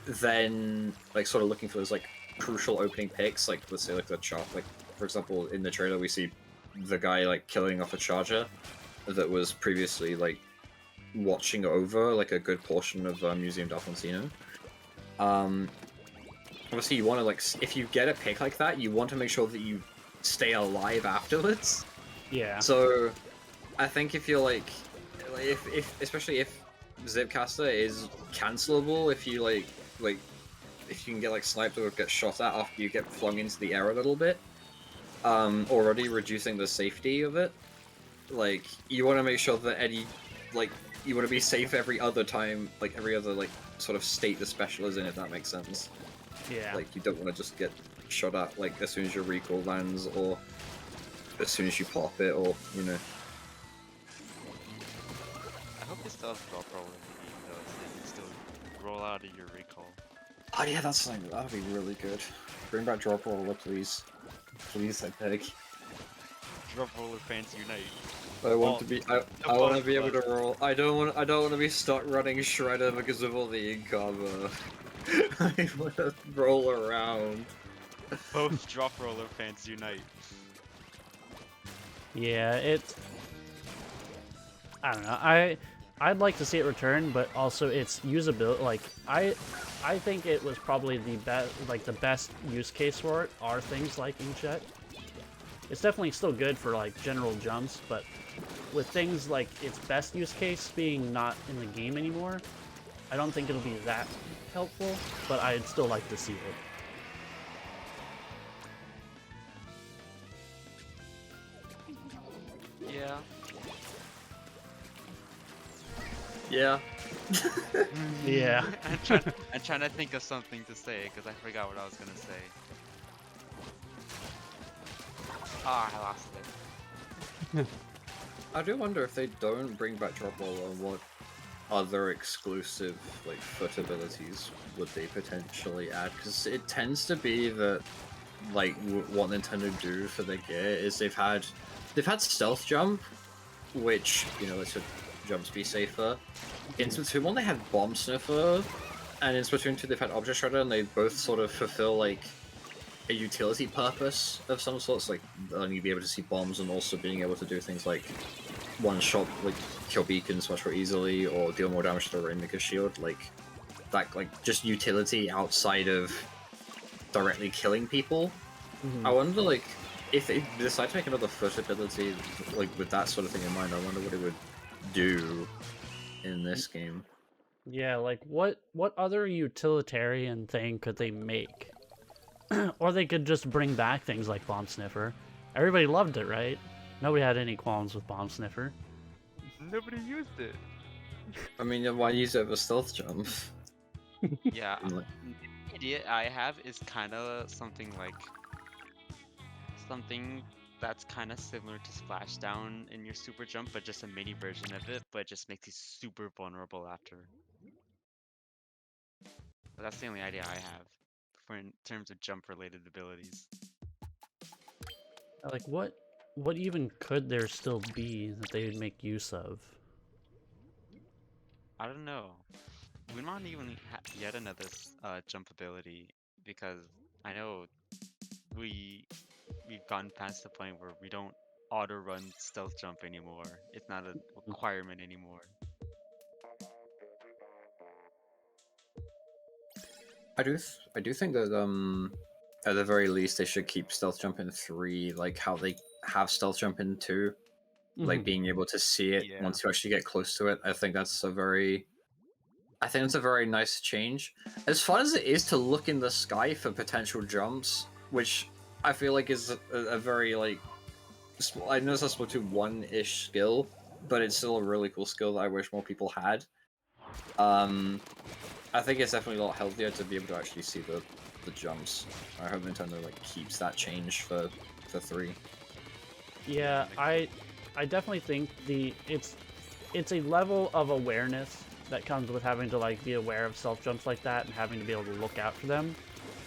then like sort of looking for those like crucial opening picks, like let's say like the chop, like for example in the trailer we see the guy like killing off a charger that was previously like watching over like a good portion of Museum d'Alfonsino. Obviously you want to like if you get a pick like that, you want to make sure that you stay alive afterwards. Yeah. So I think if you're like if especially if Zipcaster is cancelable, if you like if you can get like sniped or get shot at after you get flung into the air a little bit, already reducing the safety of it. Like you want to make sure that you want to be safe every other time, like every other like sort of state the special is in, if that makes sense. Yeah. Like you don't want to just get shot at like as soon as your recall lands or as soon as you pop it, or you know. I hope it still has drop roll in the game though, so you can still roll out of your recall. Oh yeah, that's something that'd be really good. Bring back drop roller, please. Please, I beg. Drop roller fans unite. I want to be. I want to be able to roll. I don't want to be stuck running Shredder because of all the ink cover. I want to roll around. Both drop roller fans unite. Yeah, it's. I don't know. I'd like to see it return, but also its usability. Like I think it was probably the best. Like the best use case for it are things like inkjet. It's definitely still good for like general jumps, but with things like its best use case being not in the game anymore, I don't think it'll be that helpful. But I'd still like to see it. Yeah. Yeah. Yeah. I'm trying to think of something to say because I forgot what I was gonna say. Ah, I lost it. I do wonder if they don't bring back drop roll on what other exclusive like foot abilities would they potentially add? Because it tends to be that like what Nintendo do for the gear is they've had stealth jump, which lets your jumps be safer. In Splatoon 1 they had bomb sniffer, and in Splatoon 2 they've had object shredder, and they both sort of fulfill like a utility purpose of some sorts, like letting you be able to see bombs and also being able to do things like one shot, like kill beacons much more easily or deal more damage to the Rainmaker shield, like that, like just utility outside of directly killing people. I wonder, like, if they decide to make another foot ability, like with that sort of thing in mind, I wonder what it would do in this game. Yeah, like what other utilitarian thing could they make? Or they could just bring back things like Bomb Sniffer. Everybody loved it, right? Nobody had any qualms with Bomb Sniffer. Nobody used it. I mean, why use it as a stealth jump? Yeah, Like, the idea I have is kind of something that's kind of similar to Splashdown in your super jump, but just a mini version of it, but it just makes you super vulnerable after. But that's the only idea I have for in terms of jump related abilities. Like what even could there still be that they would make use of? I don't know. We might even yet another jump ability because I know we've gone past the point where we don't auto run stealth jump anymore. It's not a requirement anymore. I do think that at the very least they should keep stealth jump in 3, like how they have stealth jump in 2, like being able to see it Yeah. once you actually get close to it. I think that's a very nice change. As fun as it is to look in the sky for potential jumps, which I feel like is a very like I know it's a Splatoon 1-ish skill, but it's still a really cool skill that I wish more people had. I think it's definitely a lot healthier to be able to actually see the jumps. I hope Nintendo like keeps that change for 3. Yeah, I definitely think it's a level of awareness that comes with having to like be aware of stealth jumps like that and having to be able to look out for them.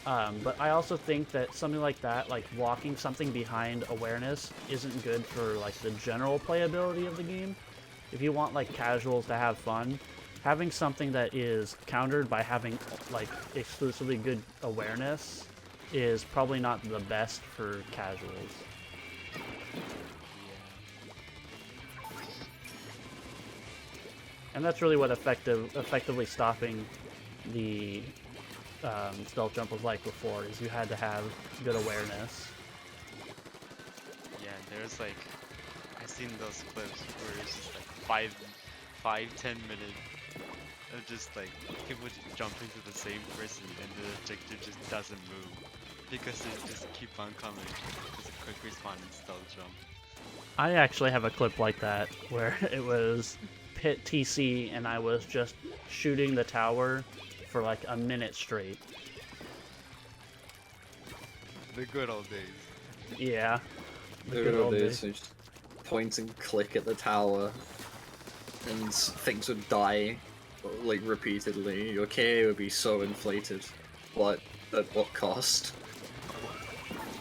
But I also think that something like that, like blocking something behind awareness, isn't good for like the general playability of the game. If you want like casuals to have fun, having something that is countered by having like exclusively good awareness is probably not the best for casuals. And that's really what effectively stopping the stealth jump was like before, is you had to have good awareness. Yeah, there's like I've seen those clips where it's just like 5-10 minutes of just like people just jumping to the same person and the objective just doesn't move because they just keep on coming. Just a quick respawn and stealth jump. I actually have a clip like that where it was pit TC and I was just shooting the tower for like a minute straight. The good old days. Yeah. The good old days, so just point and click at the tower, and things would die like repeatedly. Your KA would be so inflated, but at what cost?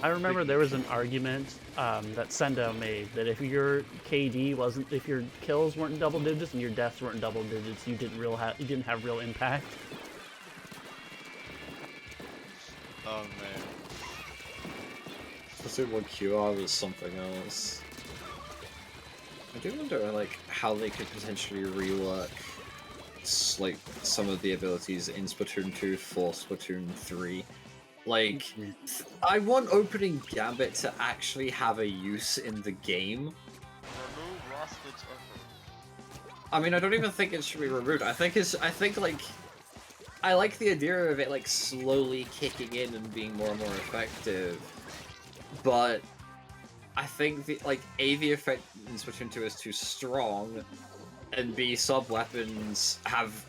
I remember there was an argument that Sendo made that if your KD wasn't, if your kills weren't double digits and your deaths weren't double digits, you didn't have real impact. Oh man. Splatoon 1 QR was something else. I do wonder like how they could potentially rework like some of the abilities in Splatoon 2 for Splatoon 3. Like, I want opening Gambit to actually have a use in the game. I mean, I don't even think it should be removed. I think like I like the idea of it like slowly kicking in and being more and more effective. But I think the effect in Splatoon 2 is too strong, and B, sub weapons have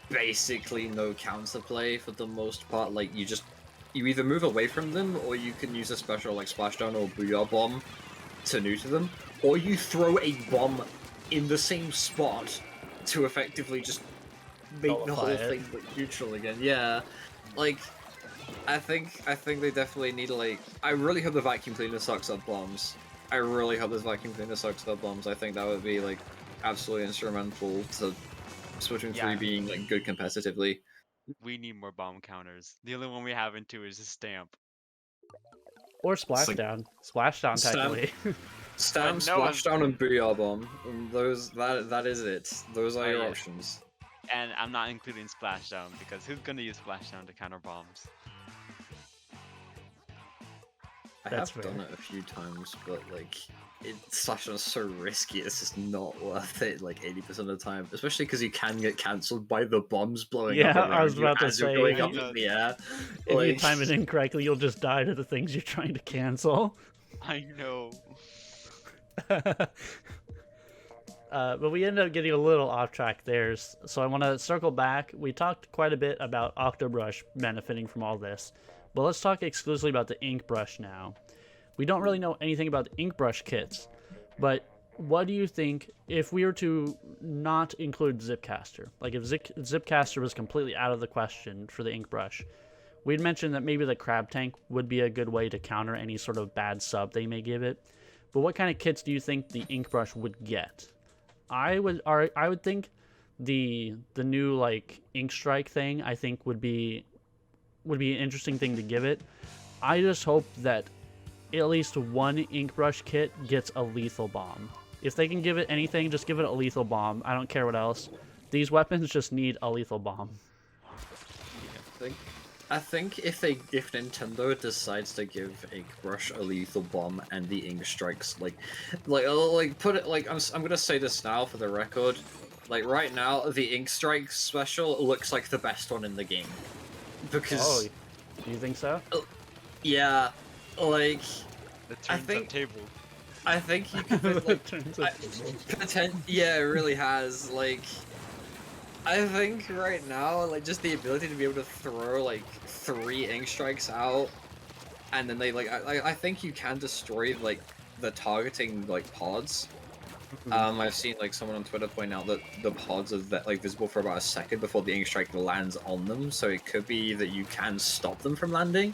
basically no counterplay for the most part. Like you either move away from them, or you can use a special like splashdown or booyah bomb to neuter them, or you throw a bomb in the same spot to effectively just make the Nullify whole it. thing like neutral again. Yeah, like I think they definitely need to like. I really hope the vacuum cleaner sucks up bombs. I really hope this vacuum cleaner sucks up bombs. I think that would be like absolutely instrumental to Splatoon 3 Yeah. being like good competitively. We need more bomb counters. The only one we have in 2 is a stamp. Or It's like Splashdown. Splashdown, Stamp, technically. Stamp, no one's- Splashdown, and Booyah Bomb. That is it. Those are Oh, your yeah. options. And I'm not including Splashdown because who's gonna use Splashdown to counter bombs? I That's have fair. done it a few times, but like Splashdown's so risky. It's just not worth it. Like 80% of the time, especially because you can get cancelled by the bombs blowing up. Yeah, I around was you about to as you're say, going if up you- in the air. If you Like- time it incorrectly, you'll just die to the things you're trying to cancel. I know. But we ended up getting a little off track there, so I want to circle back. We talked quite a bit about Octobrush benefiting from all this, but let's talk exclusively about the ink brush now. We don't really know anything about the ink brush kits, but what do you think if we were to not include Zipcaster? Like if Zipcaster was completely out of the question for the ink brush, we'd mentioned that maybe the crab tank would be a good way to counter any sort of bad sub they may give it. But what kind of kits do you think the ink brush would get? I would think the new like ink strike thing I think would be an interesting thing to give it. I just hope that at least one ink brush kit gets a lethal bomb. If they can give it anything, just give it a lethal bomb. I don't care what else. These weapons just need a lethal bomb. I think if Nintendo decides to give Inkbrush a lethal bomb and the ink strikes put it like I'm gonna say this now for the record, like right now the ink strike special looks like the best one in the game because Oh, do you think so? yeah, like The I turns think- up table. I think you could like Turns I- out- yeah, it really has. Like, I think right now, like, just the ability to be able to throw like 3 ink strikes out, and then they like, I think you can destroy like the targeting like pods. I've seen like someone on Twitter point out that the pods are like visible for about a second before the ink strike lands on them, so it could be that you can stop them from landing.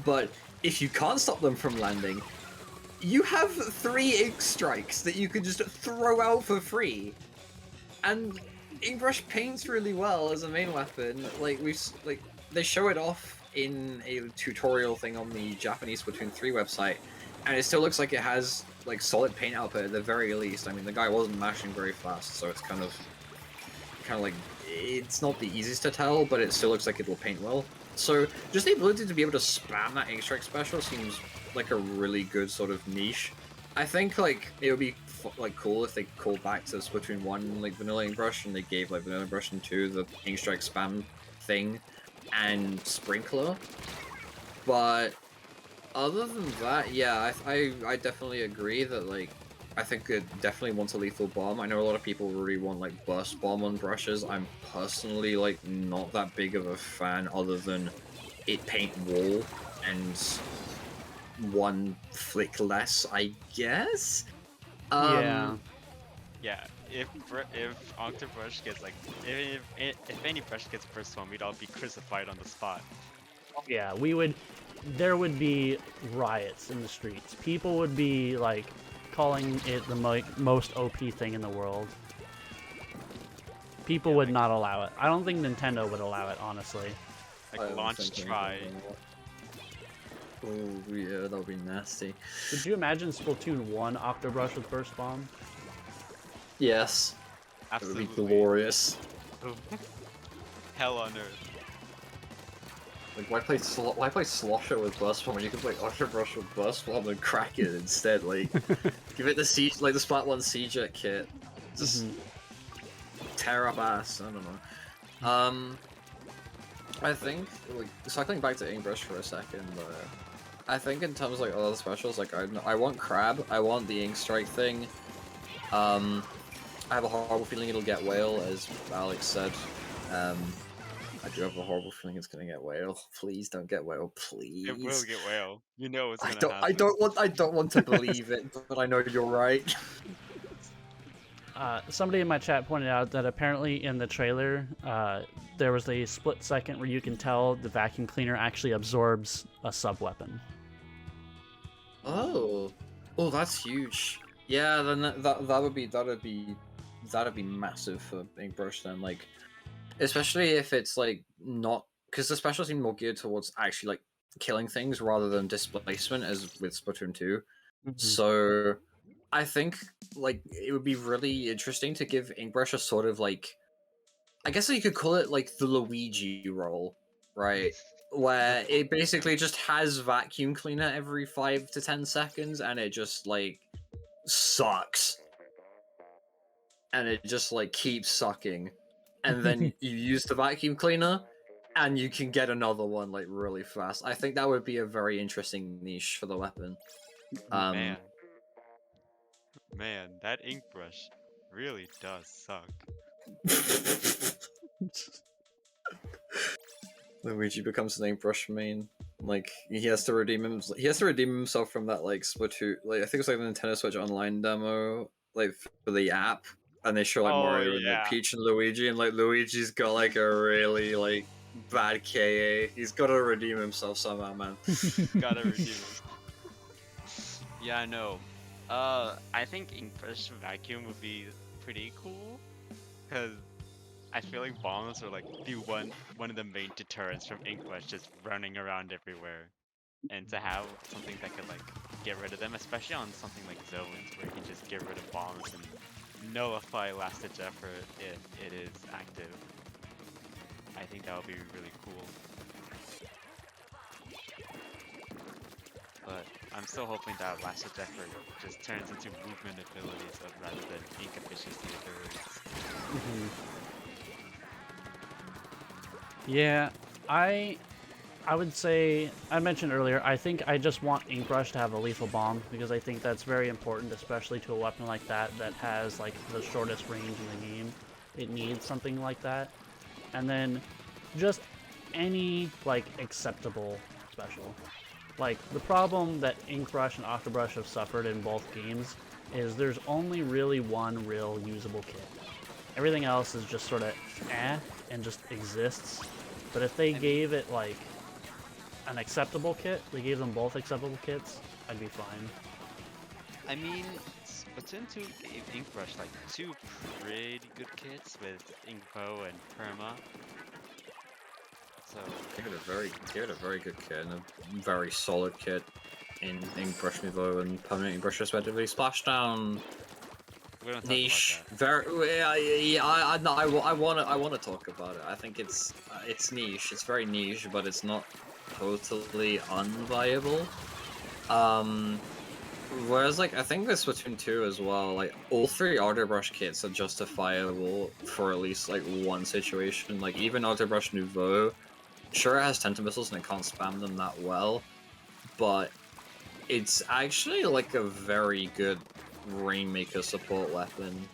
But if you can't stop them from landing, you have 3 ink strikes that you can just throw out for free, and Inkbrush paints really well as a main weapon. Like they show it off in a tutorial thing on the Japanese Splatoon 3 website, and it still looks like it has like solid paint output at the very least. I mean, the guy wasn't mashing very fast, so it's kind of like it's not the easiest to tell, but it still looks like it will paint well. So just the ability to be able to spam that ink strike special seems like a really good sort of niche. I think like it would be like cool if they called back to Splatoon 1 like Vanilla Inkbrush and they gave like Vanilla Inkbrush and 2 the ink strike spam thing and Sprinkler. But other than that, yeah, I definitely agree that like I think it definitely wants a lethal bomb. I know a lot of people really want like burst bomb on brushes. I'm personally like not that big of a fan, other than it paint wall and 1 flick less, I guess. Yeah. Yeah, if Octobrush gets like if any brush gets first one, we'd all be crucified on the spot. Yeah, there would be riots in the streets. People would be like calling it the most OP thing in the world. People would not allow it. I don't think Nintendo would allow it, honestly. Like launch try. Oh yeah, that would be nasty. Could you imagine Splatoon 1 Octobrush with Burst Bomb? Yes, it would Absolutely. be glorious. Hell on earth. Like, why play Slosher with Burst Bomb when you can play Octobrush with Burst Bomb and crack it instead? Like, give it the siege, like the Splat 1 Siege kit. Just tear up ass. I don't know. I think like cycling back to Inkbrush for a second. I think in terms of like other specials, like I want Crab, I want the Ink Strike thing. I have a horrible feeling it'll get whale, as Alex said. I do have a horrible feeling it's gonna get whale. Please don't get whale, please. It will get whale. You know it's I gonna don't. happen. I don't want to believe it, but I know you're right. Somebody in my chat pointed out that apparently in the trailer, there was a split second where you can tell the vacuum cleaner actually absorbs a sub-weapon. Oh, that's huge. Yeah, then that'd be massive for Inkbrush then. Like, especially if it's like not because the special seemed more geared towards actually like killing things rather than displacement, as with Splatoon 2. So I think like it would be really interesting to give Inkbrush a sort of like, I guess you could call it like the Luigi role, right? Where it basically just has vacuum cleaner every 5 to 10 seconds and it just like sucks. And it just like keeps sucking. And then you use the vacuum cleaner and you can get another one like really fast. I think that would be a very interesting niche for the weapon. Man, that ink brush really does suck. Luigi becomes an Aimbrush main. Like he has to redeem himself from that like Splatoon. Like I think it's like the Nintendo Switch Online demo, like for the app, and they show like Mario and like Peach and Luigi, and like Luigi's got like a really like bad KA. He's got to redeem himself somehow, man. Gotta redeem him. Yeah, I know. I think Inkbrush Vacuum would be pretty cool, because I feel like bombs are like one of the main deterrents from Inkbrush just running around everywhere. And to have something that could like get rid of them, especially on something like zones where you can just get rid of bombs and nullify last ditch effort if it is active. I think that would be really cool. But I'm still hoping that last ditch effort just turns into movement abilities rather than ink efficiency abilities. Yeah, I would say, I mentioned earlier, I think I just want Inkbrush to have a lethal bomb, because I think that's very important, especially to a weapon like that has like the shortest range in the game. It needs something like that. And then just any like acceptable special. Like the problem that Inkbrush and Octobrush have suffered in both games is there's only really one real usable kit. Everything else is just sort of and just exists. But if they gave it like an acceptable kit, they gave them both acceptable kits, I'd be fine. I mean, Splatoon 2 gave Inkbrush like 2 pretty good kits with Inkpo and Perma. So Give it a very good kit and a very solid kit in Inkbrush Nouveau and Permanent Inkbrush respectively. Splashdown we don't talk niche. about that. Very I want to talk about it. I think it's niche. It's very niche, but it's not totally unviable. Whereas like I think with Splatoon 2 as well, like all 3 Octobrush kits are justifiable for at least like one situation. Like even Octobrush Nouveau, sure it has Tenta missiles and it can't spam them that well, but it's actually like a very good Rainmaker support weapon,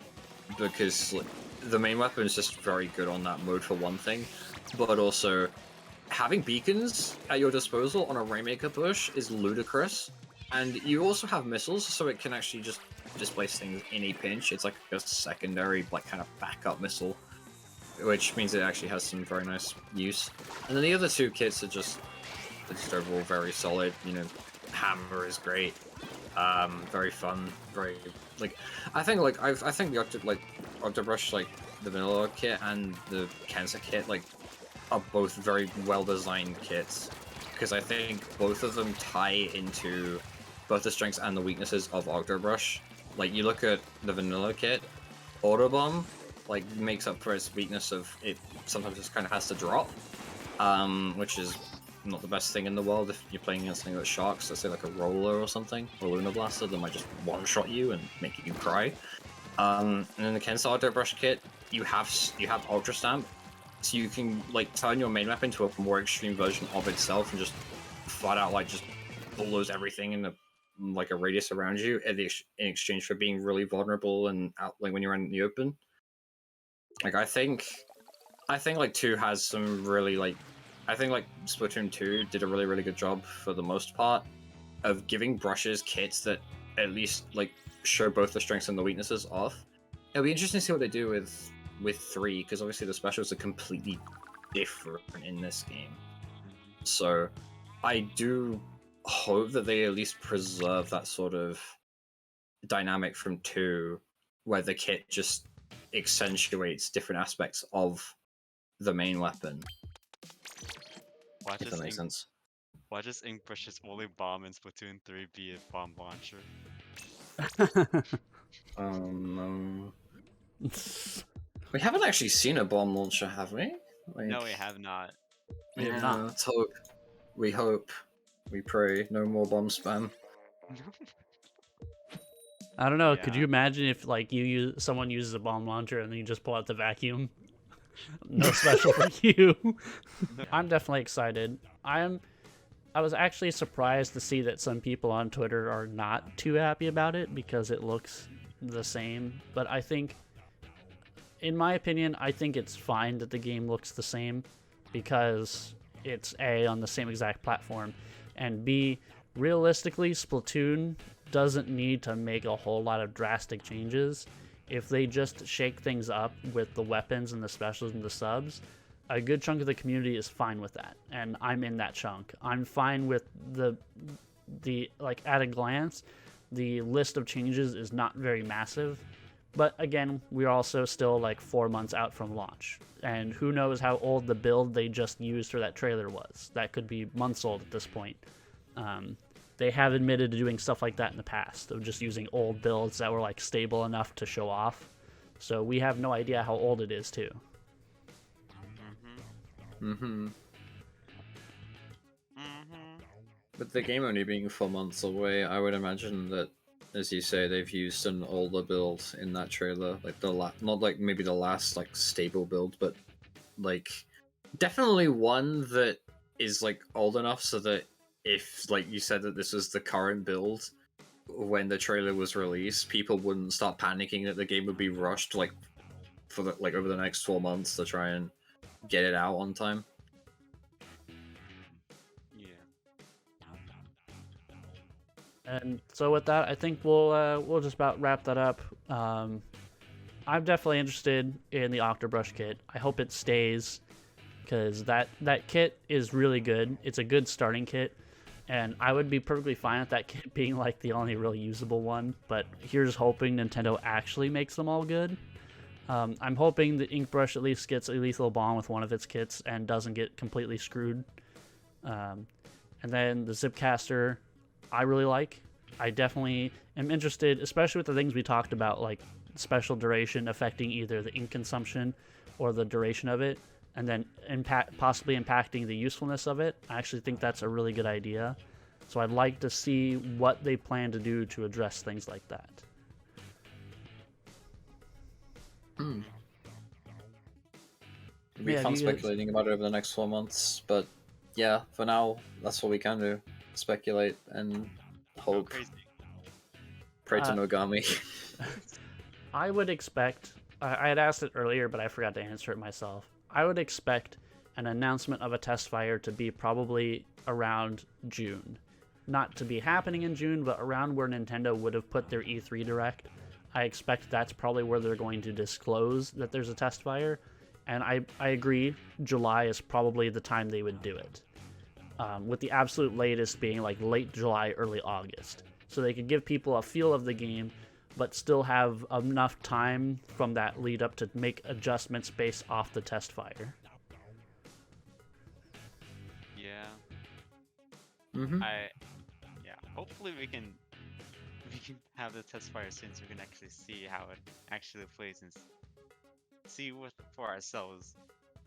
because like, the main weapon is just very good on that mode for one thing, but also having beacons at your disposal on a Rainmaker push is ludicrous, and you also have missiles, so it can actually just displace things in a pinch. It's like a secondary like kind of backup missile, which means it actually has some very nice use. And then the other 2 kits are just overall very solid. You know, Hammer is great. Very fun, very like I think the Octobrush like the vanilla kit and the Cancer kit like are both very well designed kits, because I think both of them tie into both the strengths and the weaknesses of Octobrush. Like you look at the vanilla kit, Autobomb like makes up for its weakness of it sometimes just kind of has to drop, which is not the best thing in the world if you're playing against something that sharks, let's say like a Roller or something, or Luna Blaster, that might just one-shot you and make you cry. And in the Kensa Octobrush kit, you have Ultra Stamp, so you can like turn your main map into a more extreme version of itself and just flat out like just bulldoze everything in a like a radius around you in exchange for being really vulnerable and out like when you're in the open. Like I think like 2 has some really like I think like Splatoon 2 did a really good job for the most part of giving brushes kits that at least like show both the strengths and the weaknesses off. It'll be interesting to see what they do with 3 because obviously the specials are completely different in this game. So I do hope that they at least preserve that sort of dynamic from 2 where the kit just accentuates different aspects of the main weapon. Why If that makes sense. Why does Inkbrush's only bomb in Splatoon 3 be a bomb launcher? No. We haven't actually seen a bomb launcher, have we? Like, No, we have not. We have yeah, not. let's hope. We hope. We pray. No more bomb spam. I don't know. Yeah. Could you imagine if like someone uses a bomb launcher and then you just pull out the vacuum? No special for you. I'm definitely excited. I was actually surprised to see that some people on Twitter are not too happy about it because it looks the same. But I think, in my opinion, I think it's fine that the game looks the same because it's A, on the same exact platform, and B, realistically, Splatoon doesn't need to make a whole lot of drastic changes. If they just shake things up with the weapons and the specials and the subs, a good chunk of the community is fine with that, and I'm in that chunk. I'm fine with the like at a glance, the list of changes is not very massive, but again, we're also still like 4 months out from launch, and who knows how old the build they just used for that trailer was. That could be months old at this point. They have admitted to doing stuff like that in the past, of just using old builds that were like stable enough to show off. So we have no idea how old it is too. With the game only being 4 months away, I would imagine that, as you say, they've used an older build in that trailer, like not like maybe the last like stable build, but like definitely one that is like old enough so that if like you said that this was the current build when the trailer was released, people wouldn't start panicking that the game would be rushed like for the like over the next 4 months to try and get it out on time. Yeah. And so with that, I think we'll just about wrap that up. I'm definitely interested in the Octobrush kit. I hope it stays because that kit is really good. It's a good starting kit, and I would be perfectly fine with that kit being like the only really usable one. But here's hoping Nintendo actually makes them all good. I'm hoping the Inkbrush at least gets a lethal bomb with one of its kits and doesn't get completely screwed. And then the Zipcaster, I really like. I definitely am interested, especially with the things we talked about, like special duration affecting either the ink consumption or the duration of it, and then possibly impacting the usefulness of it. I actually think that's a really good idea. So I'd like to see what they plan to do to address things like that. It'll be fun speculating about it over the next 4 months, but yeah, for now, that's what we can do. Speculate and hope. Crazy. Pray to Nogami. I would expect, I had asked it earlier, but I forgot to answer it myself. I would expect an announcement of a test fire to be probably around June. Not to be happening in June, but around where Nintendo would have put their E3 Direct. I expect that's probably where they're going to disclose that there's a test fire. And I agree, July is probably the time they would do it. With the absolute latest being like late July, early August. So they could give people a feel of the game, but still have enough time from that lead up to make adjustments based off the test fire. Yeah. Mm-hmm. Hopefully we can have the test fire soon so we can actually see how it actually plays and see for ourselves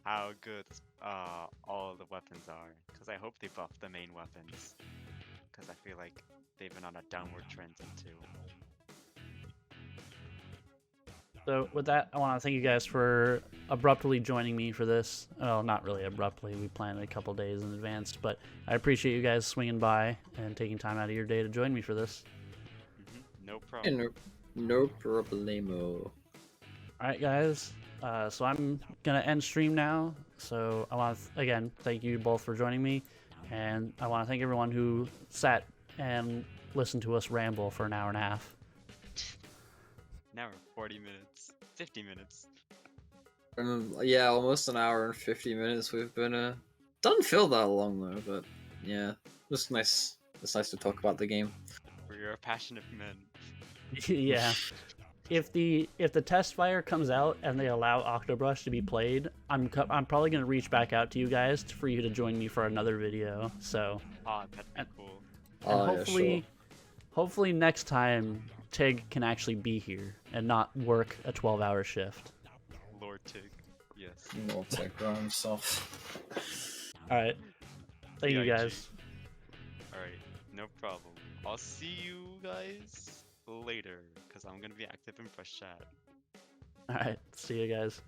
how good all the weapons are. Because I hope they buff the main weapons. Because I feel like they've been on a downward trend too. So with that, I want to thank you guys for abruptly joining me for this. Well, not really abruptly. We planned it a couple days in advance, but I appreciate you guys swinging by and taking time out of your day to join me for this. No problem. No problemo. All right, guys. So I'm gonna end stream now. So I want to again thank you both for joining me, and I want to thank everyone who sat and listened to us ramble for an hour and a half. Now we're 40 minutes, 50 minutes. Yeah, almost an hour and 50 minutes we've been. Doesn't feel that long though, but yeah, it's nice. It's nice to talk about the game. We're passionate men. Yeah. If the test fire comes out and they allow Octobrush to be played, I'm probably gonna reach back out to you guys for you to join me for another video. So Ah, that'd be cool. and Oh, hopefully, yeah, hopefully next time Tig can actually be here and not work a 12-hour shift. Lord Tig, yes. sure. More tech by himself. All right, thank you GIG. guys. Alright, no problem. I'll see you guys later, because I'm gonna be active in Fresh Chat. All right, see you guys.